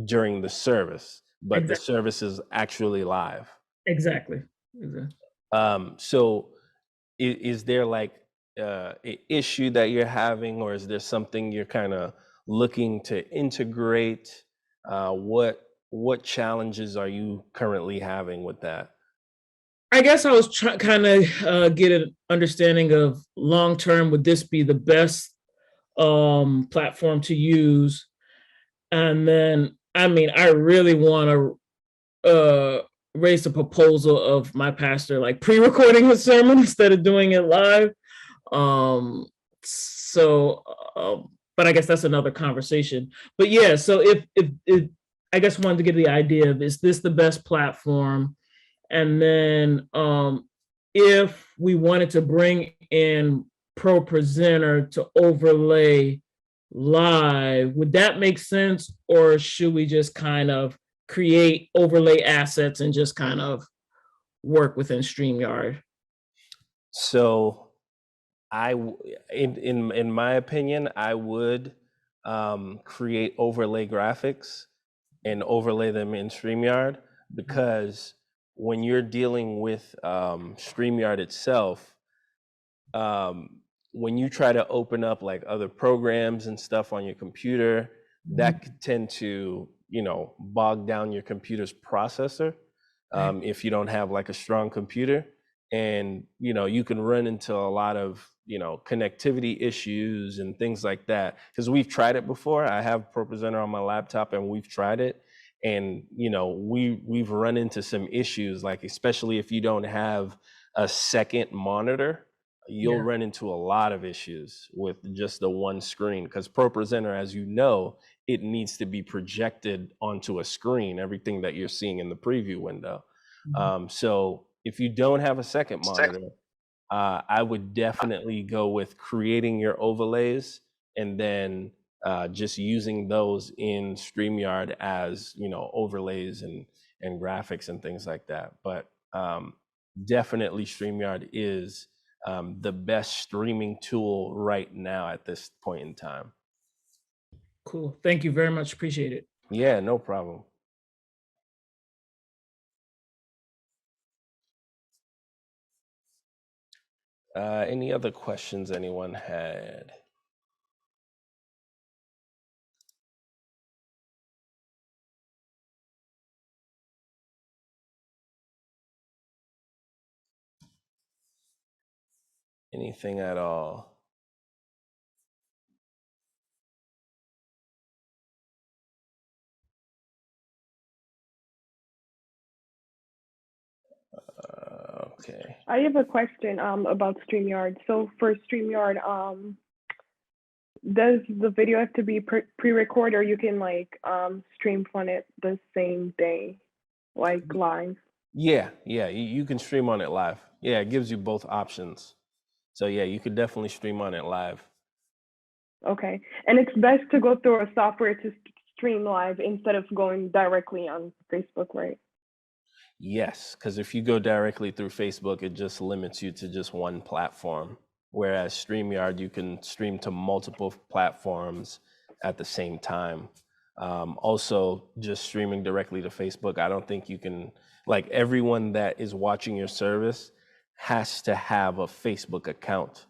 during the service, but the service is actually live. Exactly. So is there like an issue that you're having, or is there something you're kind of looking to integrate? What challenges are you currently having with that? I guess I was kind of get an understanding of long term, would this be the best platform to use? And then, I really want to raise the proposal of my pastor, like pre-recording his sermon instead of doing it live. But I guess that's another conversation. But yeah, so if I guess wanted to get the idea of, is this the best platform? And then if we wanted to bring in Pro Presenter to overlay live, would that make sense? Or should we just kind of create overlay assets and just kind of work within StreamYard? So in my opinion, I would create overlay graphics and overlay them in StreamYard, because when you're dealing with StreamYard itself, when you try to open up like other programs and stuff on your computer, that could tend to, bog down your computer's processor if you don't have like a strong computer. And, you can run into a lot of, connectivity issues and things like that. Because we've tried it before. I have Pro Presenter on my laptop and we've tried it. And, we've run into some issues, like especially if you don't have a second monitor, you'll run into a lot of issues with just the one screen, because Pro Presenter, as you know, it needs to be projected onto a screen, everything that you're seeing in the preview window. So if you don't have a second monitor, I would definitely go with creating your overlays and then just using those in StreamYard as, overlays and graphics and things like that. But definitely StreamYard is the best streaming tool right now at this point in time. Cool. Thank you very much. Appreciate it. Yeah, no problem. Any other questions anyone had? Anything at all? Okay. I have a question about StreamYard. So for StreamYard, does the video have to be pre-recorded, or you can like stream from it the same day, like live? Yeah, you can stream on it live. Yeah, it gives you both options. So yeah, you could definitely stream on it live. Okay. And it's best to go through a software to stream live instead of going directly on Facebook, right? Yes, because if you go directly through Facebook, it just limits you to just one platform. Whereas StreamYard, you can stream to multiple platforms at the same time. Also, just streaming directly to Facebook, I don't think you can, like everyone that is watching your service has to have a Facebook account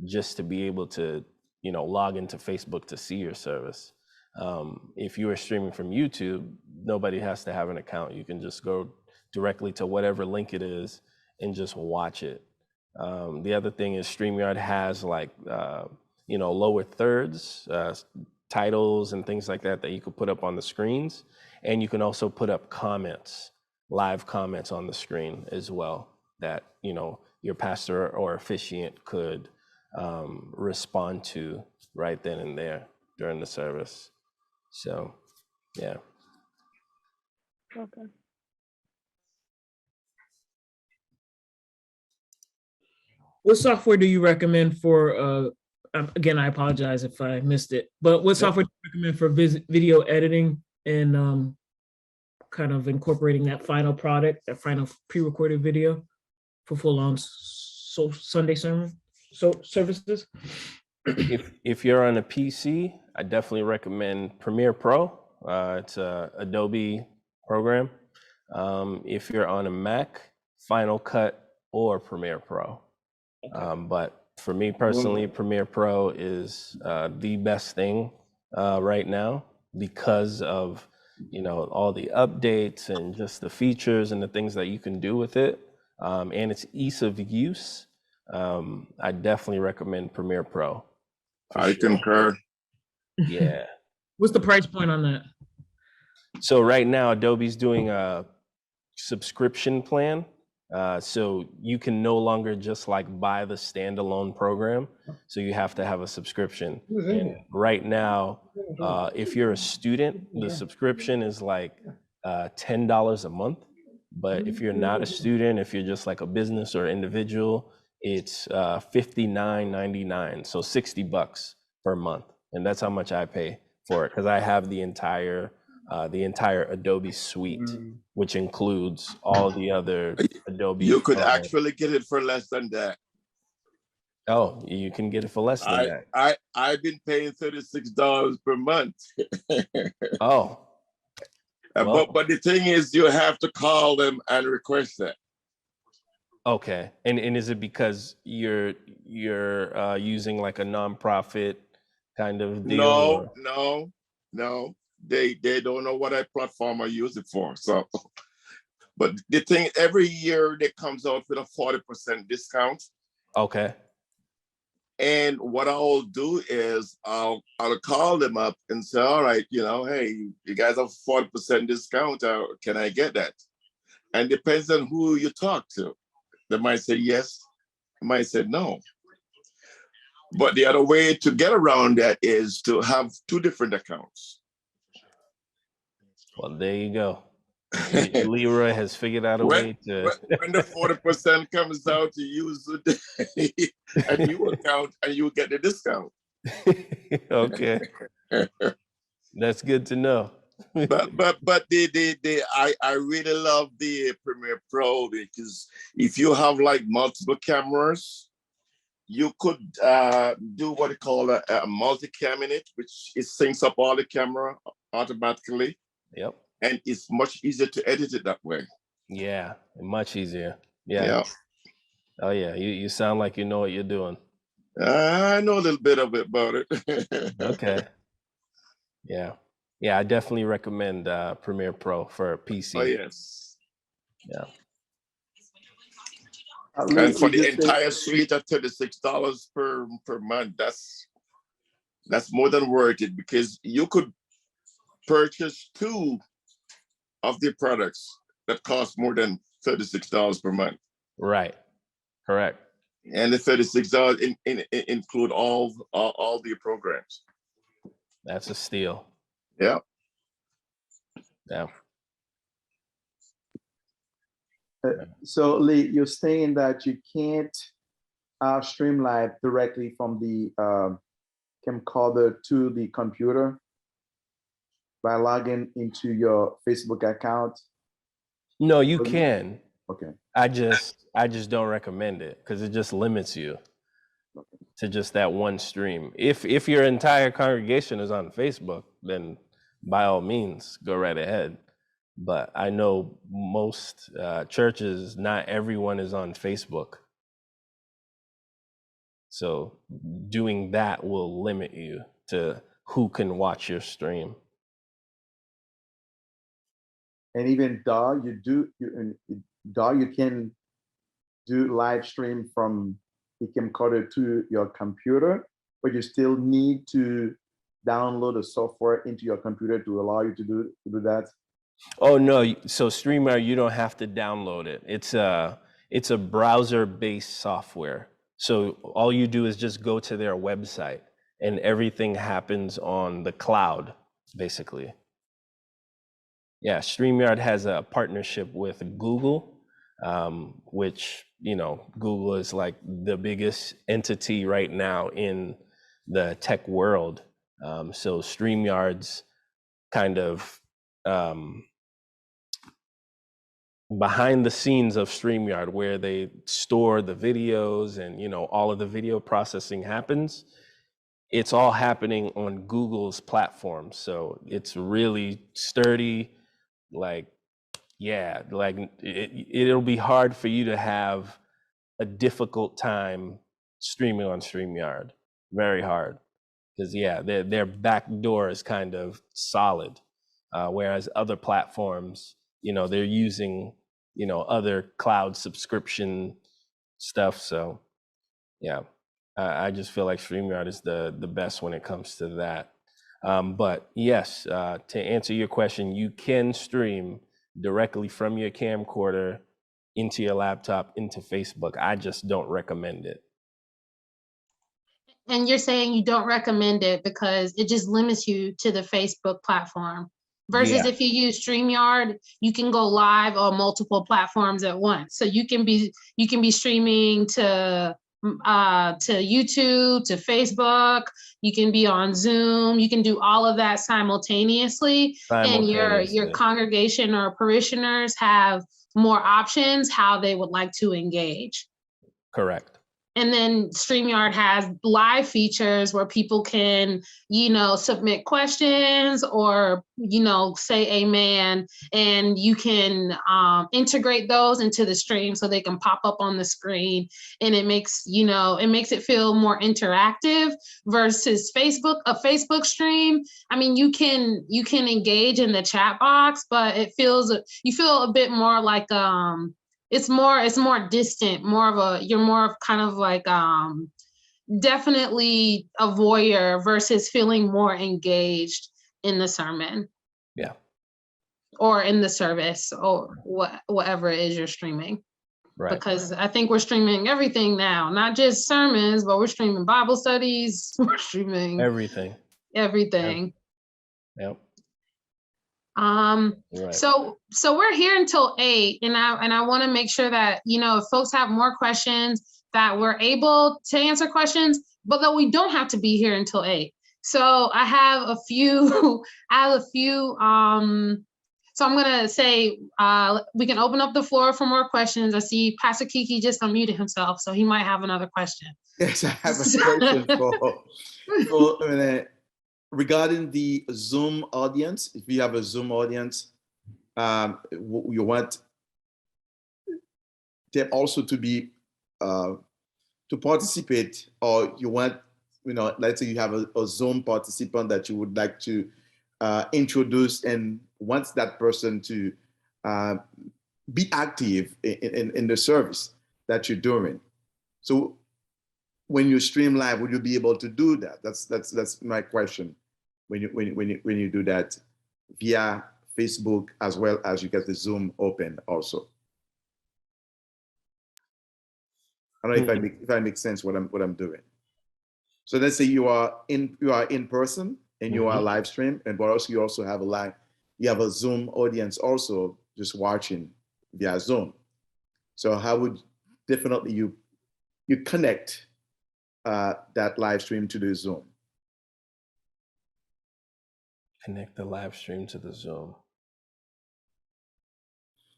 just to be able to, log into Facebook to see your service. If you are streaming from YouTube, nobody has to have an account. You can just go directly to whatever link it is and just watch it. The other thing is StreamYard has like, lower thirds, titles and things like that you could put up on the screens. And you can also put up comments, live comments on the screen as well that, your pastor or officiant could respond to right then and there during the service. So, yeah. Okay. What software do you recommend for, again, I apologize if I missed it, but what software do you recommend for video editing and kind of incorporating that final product, that final pre-recorded video for full-on Sunday sermon services? If you're on a PC, I definitely recommend Premiere Pro. It's a Adobe program. If you're on a Mac, Final Cut or Premiere Pro. But for me personally, Premiere Pro is the best thing right now because of all the updates and just the features and the things that you can do with it, and its ease of use. I definitely recommend Premiere Pro. I concur. Yeah. What's the price point on that? So right now, Adobe's doing a subscription plan. So you can no longer just like buy the standalone program. So you have to have a subscription. And right now, if you're a student, the subscription is like $10 a month. But if you're not a student, if you're just like a business or individual, it's $59.99, so $60 per month. And that's how much I pay for it, because I have the entire Adobe suite, which includes all the other Adobe. You could actually get it for less than that. Oh, you can get it for less than that. I've been paying $36 per month. Oh. Well, but the thing is, you have to call them and request that. Okay, and is it because you're using like a nonprofit kind of deal? No. They don't know what platform I use it for. So, but the thing, every year they comes out with a 40% discount. Okay. And what I'll do is I'll call them up and say, all right, hey, you guys have 40% discount. Can I get that? And depends on who you talk to. They might say yes, they might say no. But the other way to get around that is to have two different accounts. Well, there you go. Leroy has figured out a way to. When the 40% comes out, you use a new account and you get the discount. Okay, that's good to know. but I really love the Premiere Pro, because if you have like multiple cameras, you could do what they call a multi-cam in it, which it syncs up all the camera automatically. Yep. And it's much easier to edit it that way. Yeah, much easier. Yeah. Oh yeah, you sound like you know what you're doing. I know a little bit of it about it. Okay. Yeah, I definitely recommend Premiere Pro for PC. Oh yes. Yeah. And for the entire suite at $36 per month, that's more than worth it, because you could purchase two of the products that cost more than $36 per month. Right. Correct. And the $36 include all the programs. That's a steal. Yeah. Yeah. So Lee, you're saying that you can't stream live directly from the camcorder to the computer by logging into your Facebook account? No, you can. Okay. I just don't recommend it because it just limits you to just that one stream. If your entire congregation is on Facebook, then by all means go right ahead. But I know most churches, not everyone is on Facebook. So doing that will limit you to who can watch your stream. And even though you can do live stream from the camcorder to your computer, but you still need to download the software into your computer to allow you to do that. Oh no, so StreamYard, you don't have to download it. It's a browser-based software. So all you do is just go to their website and everything happens on the cloud, basically. Yeah, StreamYard has a partnership with Google, which, you know, Google is like the biggest entity right now in the tech world. So StreamYard's kind of behind the scenes of StreamYard, where they store the videos and, you know, all of the video processing happens. It's all happening on Google's platform. So it's really sturdy. Like, yeah, like it'll be hard for you to have a difficult time streaming on StreamYard. Very hard. Because yeah, their back door is kind of solid. Whereas other platforms, you know, they're using, you know, other cloud subscription stuff. So yeah, I just feel like StreamYard is the best when it comes to that. But yes, to answer your question, you can stream directly from your camcorder into your laptop, into Facebook. I just don't recommend it. And you're saying you don't recommend it because it just limits you to the Facebook platform. Versus Yeah. if you use StreamYard, you can go live on multiple platforms at once. So you can be streaming to YouTube, to Facebook. You can be on Zoom. You can do all of that simultaneously. And your congregation or parishioners have more options how they would like to engage. Correct. And then StreamYard has live features where people can, you know, submit questions or, you know, say amen, and you can integrate those into the stream so they can pop up on the screen. And it makes, you know, it makes it feel more interactive versus Facebook, a Facebook stream. I mean, you can engage in the chat box, but you feel a bit more like, it's more distant, you're more of kind of like definitely a voyeur versus feeling more engaged in the sermon. Yeah. Or in the service or whatever it is you're streaming. Right. Because I think we're streaming everything now, not just sermons, but we're streaming Bible studies, we're streaming everything. Yep. Right. So we're here until 8, and I want to make sure that, you know, if folks have more questions, that we're able to answer questions, but that we don't have to be here until 8. So I have a few, so I'm gonna say we can open up the floor for more questions. I see Pastor Kiki just unmuted himself, so he might have another question. Yes, I have a question for regarding the Zoom audience. If you have a Zoom audience, you want them also to be to participate, or you want, you know, let's say you have a Zoom participant that you would like to introduce and wants that person to be active in the service that you're doing. So when you stream live, would you be able to do that? That's my question. When you do that via Facebook, as well as you get the Zoom open also. I don't know if I make sense what I'm doing. So let's say you are in person and you are live stream, and but also you also have you have a Zoom audience also just watching via Zoom. So how would definitely you you connect that live stream to the Zoom. Connect the live stream to the Zoom.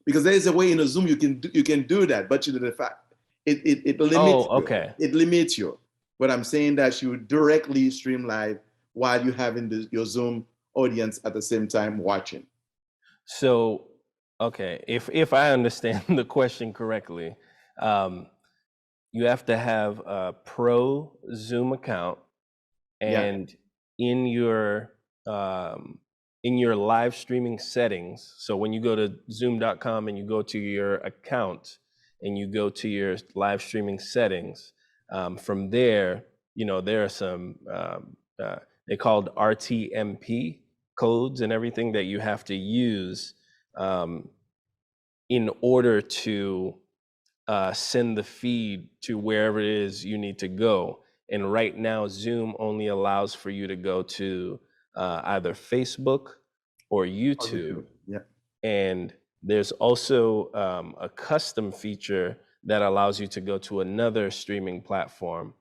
Because there is a way in a Zoom you can do that, but the fact it limits okay. you. It limits you. But I'm saying that you directly stream live while you having your Zoom audience at the same time watching. So, okay, if I understand the question correctly, you have to have a pro Zoom account, and in your live streaming settings. So when you go to zoom.com and you go to your account and you go to your live streaming settings, from there, there are some they called RTMP codes and everything that you have to use in order to send the feed to wherever it is you need to go. And right now, Zoom only allows for you to go to either Facebook or YouTube. Yeah. And there's also a custom feature that allows you to go to another streaming platform.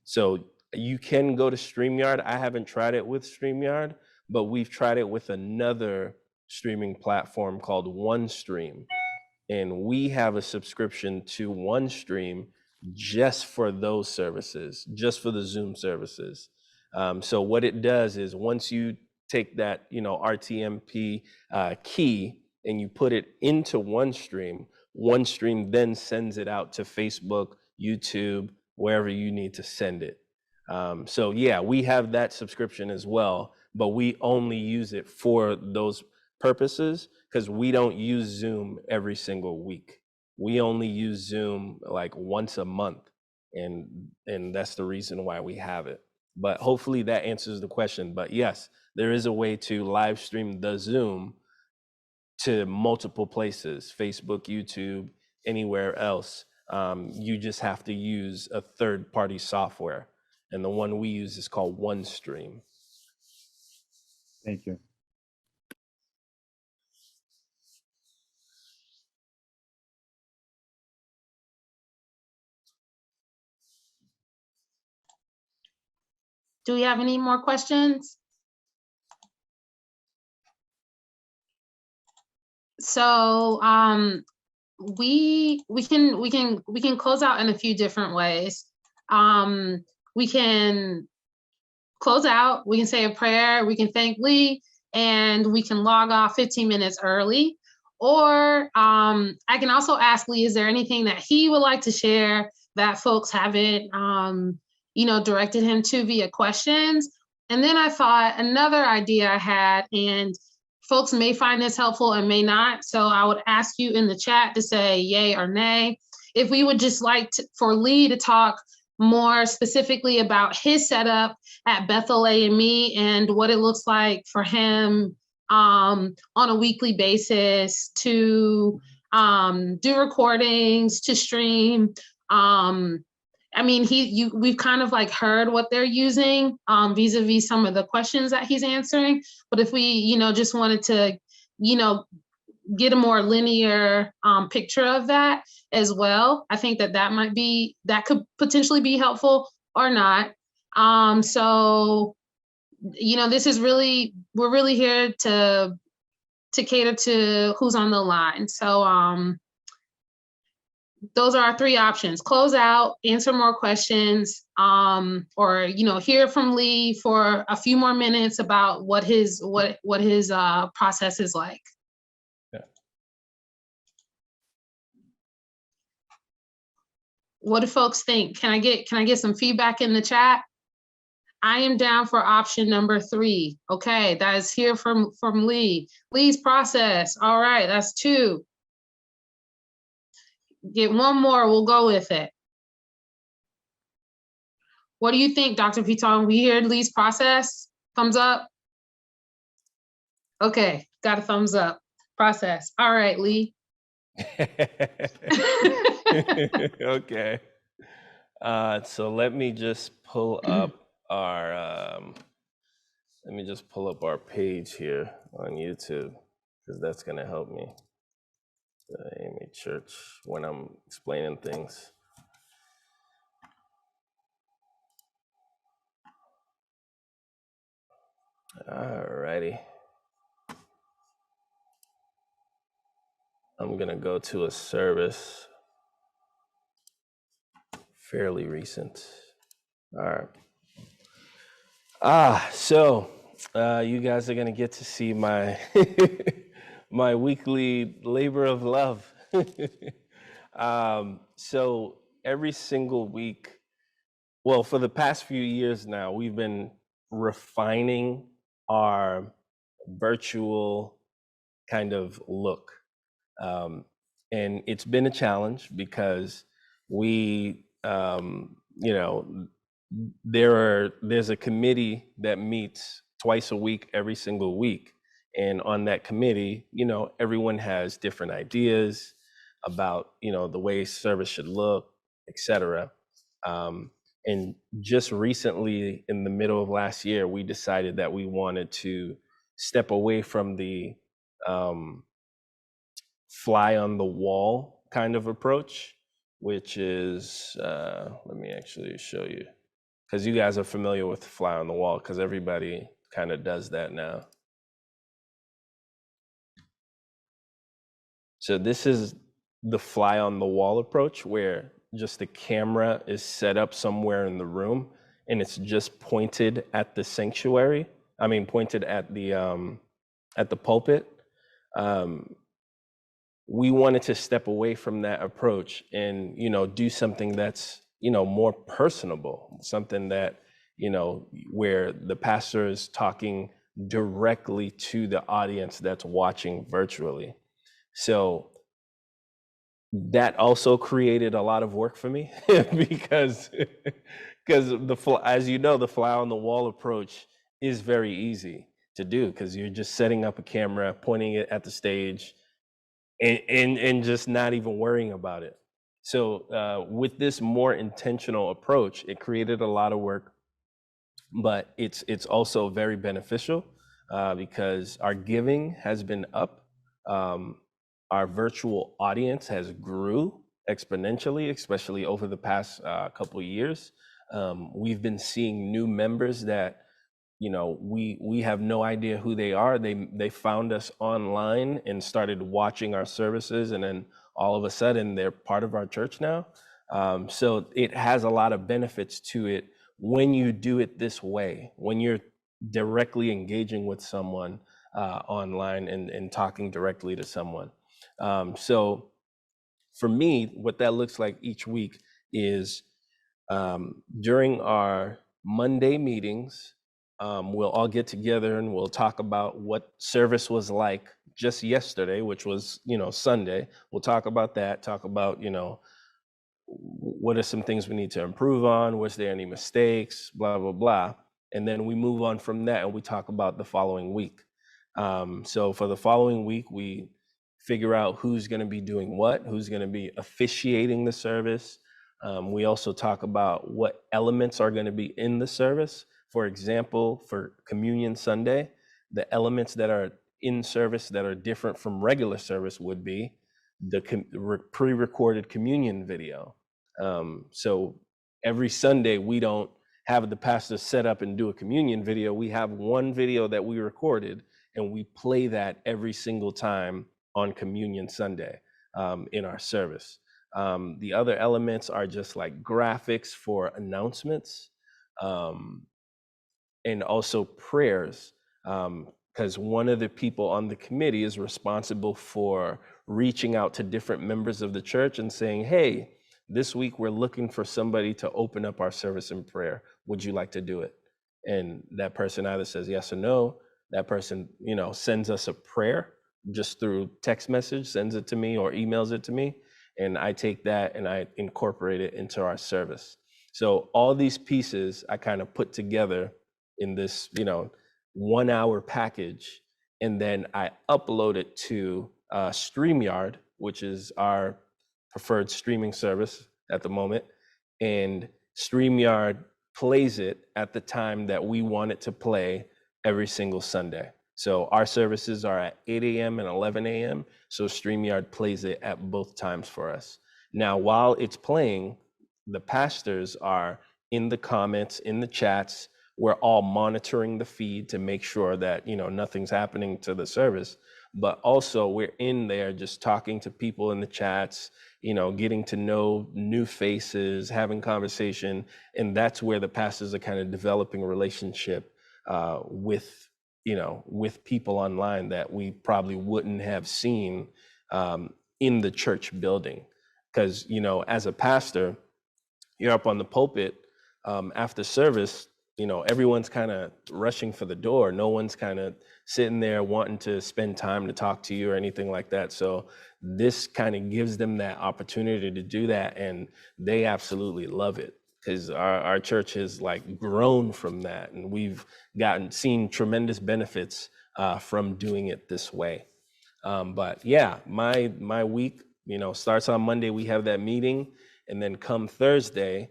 So you can go to StreamYard. I haven't tried it with StreamYard, but we've tried it with another streaming platform called OneStream. And we have a subscription to OneStream just for those services, just for the Zoom services. So what it does is once you take that, RTMP key and you put it into OneStream, OneStream then sends it out to Facebook, YouTube, wherever you need to send it. So yeah, we have that subscription as well, but we only use it for those purposes because we don't use Zoom every single week. We only use Zoom like once a month, and that's the reason why we have it. But hopefully that answers the question. But yes, there is a way to live stream the Zoom to multiple places, Facebook, YouTube, anywhere else. You just have to use a third-party software. And the one we use is called OneStream. Thank you. Do we have any more questions? So we can close out in a few different ways. We can close out, we can say a prayer, we can thank Lee, and we can log off 15 minutes early. Or I can also ask Lee, is there anything that he would like to share that folks haven't directed him to via questions? And then I thought another idea I had, and folks may find this helpful and may not. So I would ask you in the chat to say yay or nay. If we would just like for Lee to talk more specifically about his setup at Bethel AME and what it looks like for him on a weekly basis to do recordings, to stream. We've kind of like heard what they're using vis-a-vis some of the questions that he's answering. But if we, just wanted to, get a more linear picture of that as well, I think that could potentially be helpful or not. So, this is we're really here to cater to who's on the line. So, those are our three options: close out, answer more questions, or hear from Lee for a few more minutes about what his process is like. Yeah. What do folks think? Can I get some feedback in the chat? I am down for option number 3. Okay, that is here from Lee. Lee's process. All right, that's 2. Get one more, we'll go with it. What do you think, Dr. Piton? We hear Lee's process? Thumbs up? Okay, got a thumbs up. Process. All right, Lee. Okay. So let me just pull up our page here on YouTube, because that's going to help me. The AME Church when I'm explaining things. All righty. I'm gonna go to a service fairly recent. All right. So you guys are gonna get to see my my weekly labor of love. So every single week, well, for the past few years now, we've been refining our virtual kind of look. And it's been a challenge because we, there's a committee that meets twice a week, every single week. And on that committee, everyone has different ideas about, the way service should look, et cetera. And just recently, in the middle of last year, we decided that we wanted to step away from the fly on the wall kind of approach, which is, let me actually show you, because you guys are familiar with fly on the wall, because everybody kind of does that now. So this is the fly on the wall approach, where just the camera is set up somewhere in the room and it's just pointed at the sanctuary. I mean, pointed at the pulpit. We wanted to step away from that approach and, do something that's, more personable, something that, where the pastor is talking directly to the audience that's watching virtually. So that also created a lot of work for me because as you know, the fly on the wall approach is very easy to do because you're just setting up a camera, pointing it at the stage, and just not even worrying about it. So with this more intentional approach, it created a lot of work, but it's also very beneficial because our giving has been up. Our virtual audience has grew exponentially, especially over the past couple of years. We've been seeing new members that, we have no idea who they are. They found us online and started watching our services, and then all of a sudden they're part of our church now. So it has a lot of benefits to it when you do it this way, when you're directly engaging with someone online and talking directly to someone. So for me, what that looks like each week is during our Monday meetings, we'll all get together and we'll talk about what service was like just yesterday, which was, Sunday. We'll talk about that, talk about, what are some things we need to improve on? Was there any mistakes? Blah, blah, blah. And then we move on from that and we talk about the following week. So for the following week, we figure out who's going to be doing what, who's going to be officiating the service. We also talk about what elements are going to be in the service. For example, for Communion Sunday, the elements that are in service that are different from regular service would be the pre-recorded communion video. So every Sunday, we don't have the pastor set up and do a communion video. We have one video that we recorded and we play that every single time on Communion Sunday in our service. The other elements are just like graphics for announcements and also prayers, because one of the people on the committee is responsible for reaching out to different members of the church and saying, hey, this week we're looking for somebody to open up our service in prayer. Would you like to do it? And that person either says yes or no. That person, sends us a prayer just through text message, sends it to me or emails it to me. And I take that and I incorporate it into our service. So all these pieces I kind of put together in this, 1 hour package. And then I upload it to StreamYard, which is our preferred streaming service at the moment. And StreamYard plays it at the time that we want it to play every single Sunday. So our services are at 8 a.m. and 11 a.m. So StreamYard plays it at both times for us. Now, while it's playing, the pastors are in the comments, in the chats, we're all monitoring the feed to make sure that, you know, nothing's happening to the service, but also we're in there just talking to people in the chats, you know, getting to know new faces, having conversation. And that's where the pastors are kind of developing a relationship with, you know, with people online that we probably wouldn't have seen in the church building. Because, you know, as a pastor, you're up on the pulpit after service, you know, everyone's kind of rushing for the door. No one's kind of sitting there wanting to spend time to talk to you or anything like that. So this kind of gives them that opportunity to do that. And they absolutely love it, because our church has like grown from that. And we've seen tremendous benefits from doing it this way. But yeah, my week, you know, starts on Monday. We have that meeting, and then come Thursday,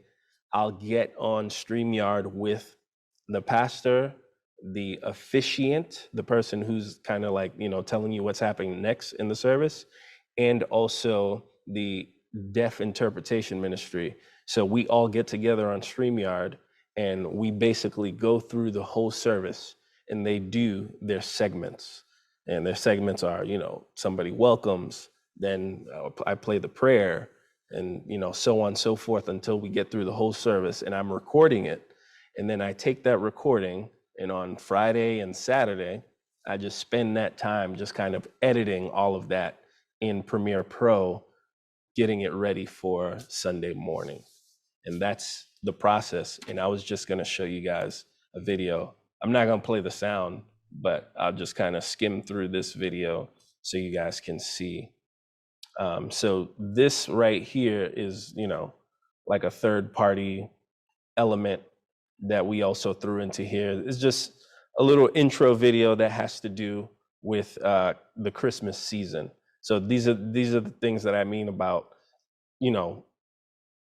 I'll get on StreamYard with the pastor, the officiant, the person who's kind of like, you know, telling you what's happening next in the service, and also the deaf interpretation ministry. So we all get together on StreamYard, and we basically go through the whole service, and they do their segments. And their segments are, you know, somebody welcomes, then I play the prayer, and, you know, so on and so forth until we get through the whole service. And I'm recording it. And then I take that recording, and on Friday and Saturday, I just spend that time just kind of editing all of that in Premiere Pro, getting it ready for Sunday morning. And that's the process. And I was just going to show you guys a video. I'm not going to play the sound, but I'll just kind of skim through this video so you guys can see. So this right here is, you know, like a third party element that we also threw into here. It's just a little intro video that has to do with the Christmas season. So these are the things that I mean about, you know,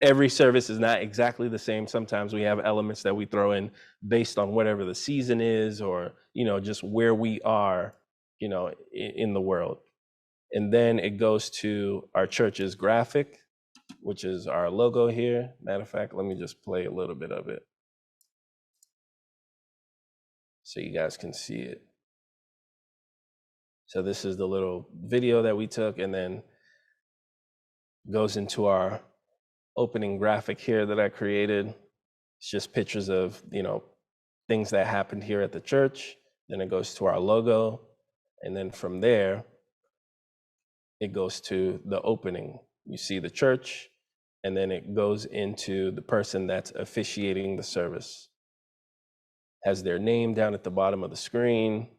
every service is not exactly the same. Sometimes we have elements that we throw in based on whatever the season is, or, you know, just where we are, you know, in the world. And then it goes to our church's graphic, which is our logo here. Matter of fact, let me just play a little bit of it so you guys can see it. So this is the little video that we took, and then goes into our opening graphic here that I created. It's just pictures of, you know, things that happened here at the church. Then it goes to our logo. And then from there, it goes to the opening. You see the church, and then it goes into the person that's officiating the service. Has their name down at the bottom of the screen.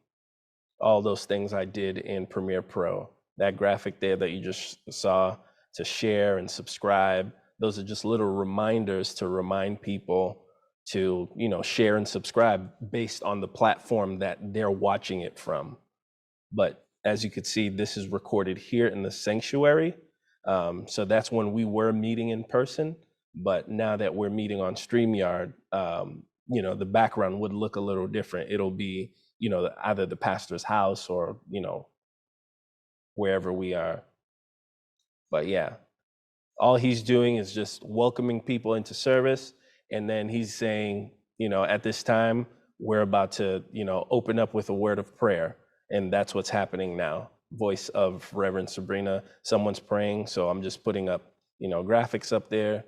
All those things I did in Premiere Pro. That graphic there that you just saw, to share and subscribe, those are just little reminders to remind people to, you know, share and subscribe based on the platform that they're watching it from. But as you could see, this is recorded here in the sanctuary. So that's when we were meeting in person. But now that we're meeting on StreamYard, you know, the background would look a little different. It'll be, you know, either the pastor's house or, you know, wherever we are. But yeah, all he's doing is just welcoming people into service. And then he's saying, you know, at this time, we're about to, you know, open up with a word of prayer. And that's what's happening now. Voice of Reverend Sabrina, someone's praying. So I'm just putting up, you know, graphics up there.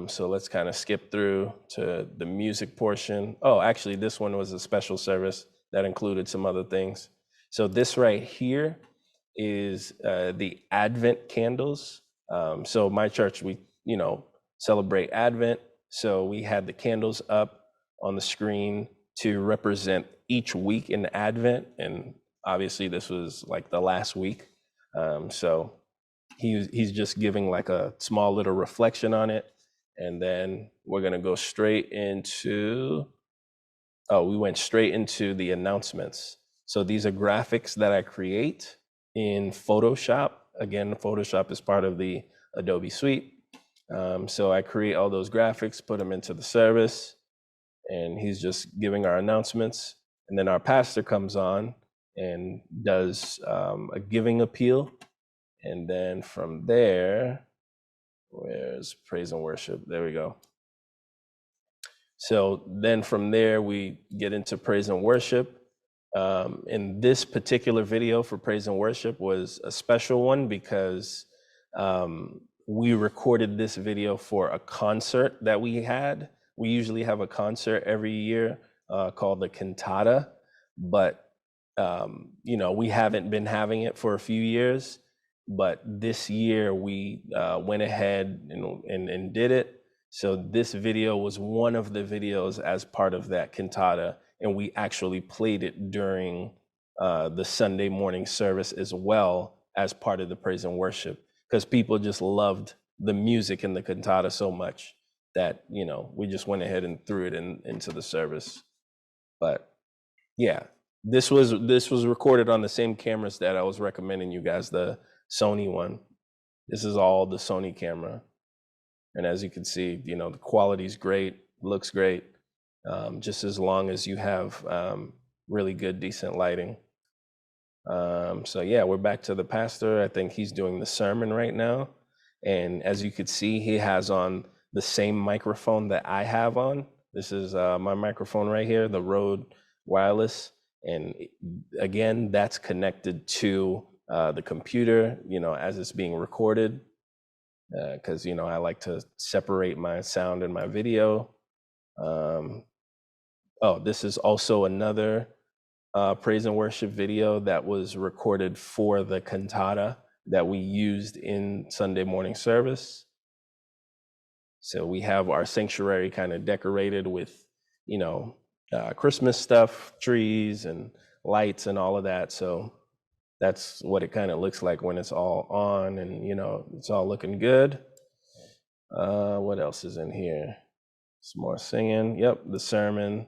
So let's kind of skip through to the music portion. Oh, actually, this one was a special service that included some other things. So this right here is the Advent candles. So my church, we, you know, celebrate Advent. So we had the candles up on the screen to represent each week in Advent. And obviously this was like the last week. So he's just giving like a small little reflection on it. And then we're gonna go straight into, we went straight into the announcements. So these are graphics that I create in Photoshop. Again, Photoshop is part of the Adobe suite. So I create all those graphics, put them into the service, and he's just giving our announcements. And then our pastor comes on and does a giving appeal. And then from there, where's praise and worship? There we go. So then from there, we get into praise and worship. And this particular video for praise and worship was a special one because we recorded this video for a concert that we had. We usually have a concert every year called the Cantata, but we haven't been having it for a few years. But this year we went ahead and did it. So this video was one of the videos as part of that cantata, and we actually played it during the Sunday morning service as well as part of the praise and worship, because people just loved the music in the cantata so much that, we just went ahead and threw it into the service. But yeah, this was recorded on the same cameras that I was recommending you guys, the Sony one. This is all the Sony camera. And as you can see, the quality's great, looks great, just as long as you have really good, decent lighting. So yeah, we're back to the pastor. I think he's doing the sermon right now. And as you could see, he has on the same microphone that I have on. This is my microphone right here, the Rode Wireless. And again, that's connected to the computer, as it's being recorded. Because I like to separate my sound and my video. This is also another praise and worship video that was recorded for the cantata that we used in Sunday morning service. So we have our sanctuary kind of decorated with, Christmas stuff, trees and lights and all of that. So that's what it kind of looks like when it's all on and, it's all looking good. What else is in here? Some more singing. Yep, the sermon.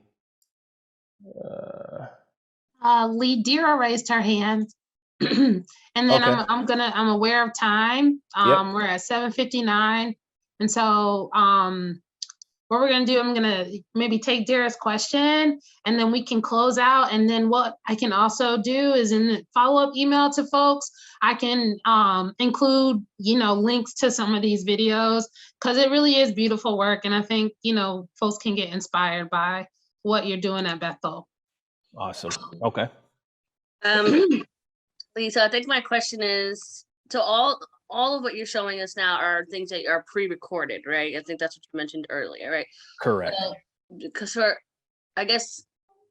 Lee Dira raised her hand. And then Okay. I'm aware of time. Yep. We're at 7:59. And so what we're gonna do, I'm gonna maybe take Dira's question and then we can close out. And then what I can also do is in the follow-up email to folks, I can include, links to some of these videos, because it really is beautiful work. And I think, folks can get inspired by what you're doing at Bethel. Awesome. Okay. Lisa, I think my question is, so all of what you're showing us now are things that are pre-recorded, right? I think that's what you mentioned earlier, right? Correct. Because I guess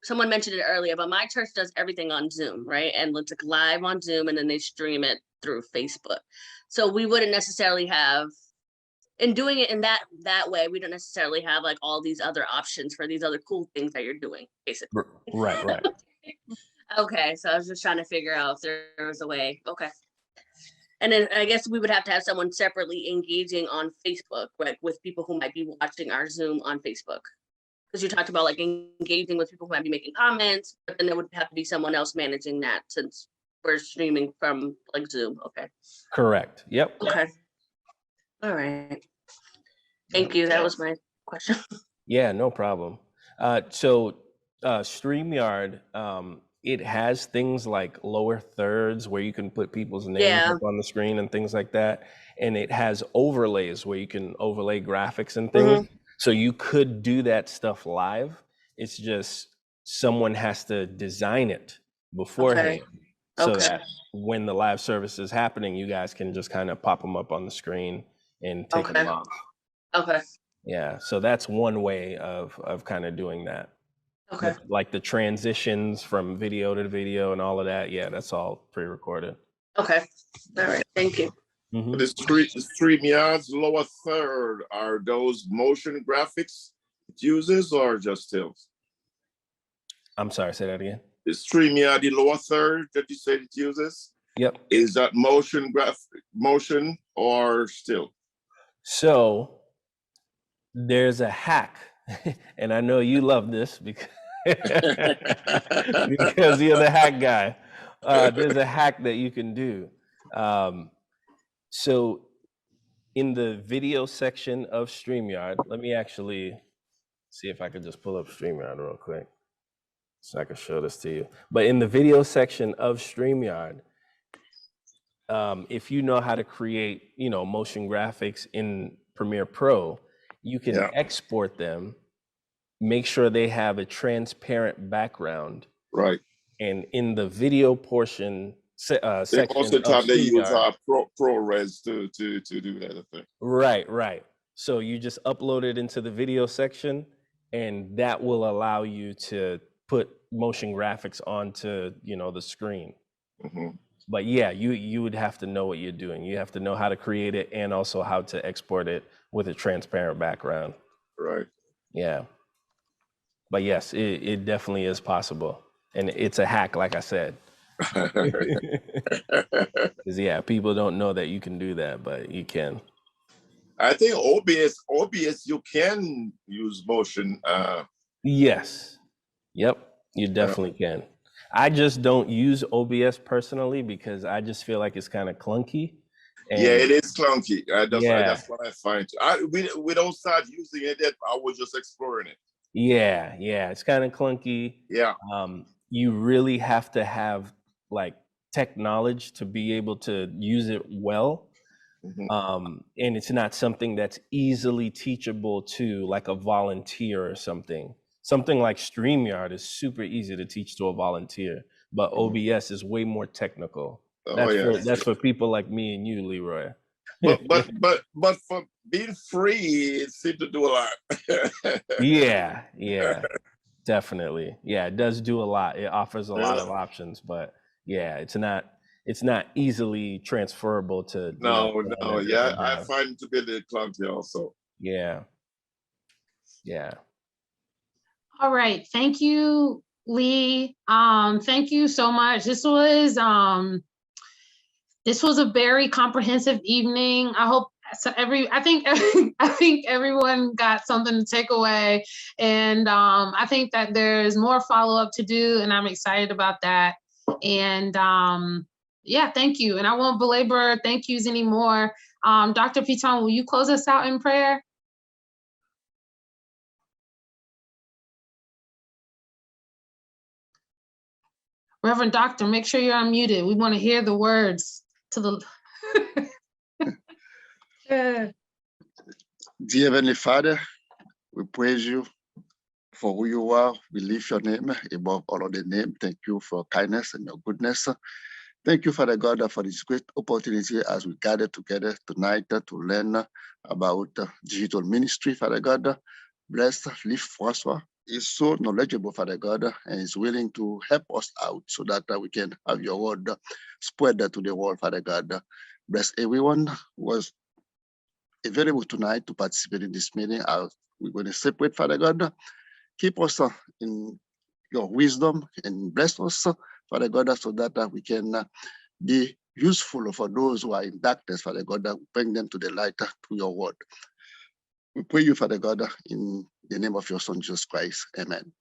someone mentioned it earlier, but my church does everything on Zoom, right? And it's like live on Zoom, and then they stream it through Facebook. So we wouldn't necessarily have, in doing it in that way, we don't necessarily have like all these other options for these other cool things that you're doing, basically. Right. Okay, so I was just trying to figure out if there was a way. Okay. And then I guess we would have to have someone separately engaging on Facebook, like with people who might be watching our Zoom on Facebook. Because you talked about like engaging with people who might be making comments, but then there would have to be someone else managing that since we're streaming from like Zoom. Okay. Correct. Yep. Okay. All right. Thank you. That was my question. Yeah, no problem. So StreamYard, it has things like lower thirds where you can put people's names up on the screen and things like that. And it has overlays where you can overlay graphics and things. So you could do that stuff live. It's just someone has to design it beforehand so that when the live service is happening, you guys can just kind of pop them up on the screen and take them off. Okay. Yeah, so that's one way of kind of doing that. Okay. Like the transitions from video to video and all of that. Yeah, that's all pre-recorded. Okay. All right. Thank you. Mm-hmm. The StreamYard's lower third, are those motion graphics it uses or just stills? I'm sorry, say that again. The StreamYard, the lower third that you said it uses? Yep. Is that motion or still? So there's a hack, and I know you love this because because you're the hack guy. There's a hack that you can do. So in the video section of StreamYard, let me actually see if I could just pull up StreamYard real quick so I can show this to you. But in the video section of StreamYard, if you know how to create, motion graphics in Premiere Pro, you can export them make sure they have a transparent background. Right. And in the video portion Most section of the time of they use StreamYard, ProRes to do that, I think. right. So you just upload it into the video section, and that will allow you to put motion graphics onto, you know, the screen. Mm-hmm. But yeah, you would have to know what you're doing. You have to know how to create it and also how to export it with a transparent background. Right. Yeah. But yes, it definitely is possible. And it's a hack, like I said. Because yeah, people don't know that you can do that, but you can. I think OBS you can use motion. Yes. Yep, you definitely can. I just don't use OBS personally because I just feel like it's kind of clunky. And yeah, it is clunky. Yeah. That's what I find. We don't start using it yet. I was just exploring it. Yeah, it's kind of clunky. Yeah. You really have to have like tech knowledge to be able to use it well. Mm-hmm. And it's not something that's easily teachable to like a volunteer or something. Something like StreamYard is super easy to teach to a volunteer, but OBS is way more technical. That's for people like me and you, Leroy. But for being free, it seems to do a lot. Yeah, definitely. Yeah, it does do a lot. It offers a lot of options, but yeah, it's not easily transferable to. No. Yeah, I find it to be a little clunky also. Yeah. All right. Thank you, Lee. Thank you so much. This was a very comprehensive evening. I hope so. I think everyone got something to take away, and I think that there's more follow-up to do, and I'm excited about that. And yeah, thank you. And I won't belabor thank yous anymore. Dr. Piton, will you close us out in prayer? Reverend Doctor, make sure you're unmuted. We want to hear the words to the. Dear Heavenly Father, we praise you for who you are. We lift your name above all other name. Thank you for kindness and your goodness. Thank you, Father God, for this great opportunity as we gather together tonight to learn about digital ministry, Father God. Bless Lee Francois. Is so knowledgeable, Father God, and is willing to help us out so that we can have your word spread to the world, Father God. Bless everyone who was available tonight to participate in this meeting. We're going to separate, Father God. Keep us in your wisdom and bless us, Father God, so that we can be useful for those who are in darkness, Father God, bring them to the light through your word. We pray you, Father God, in the name of your Son, Jesus Christ. Amen.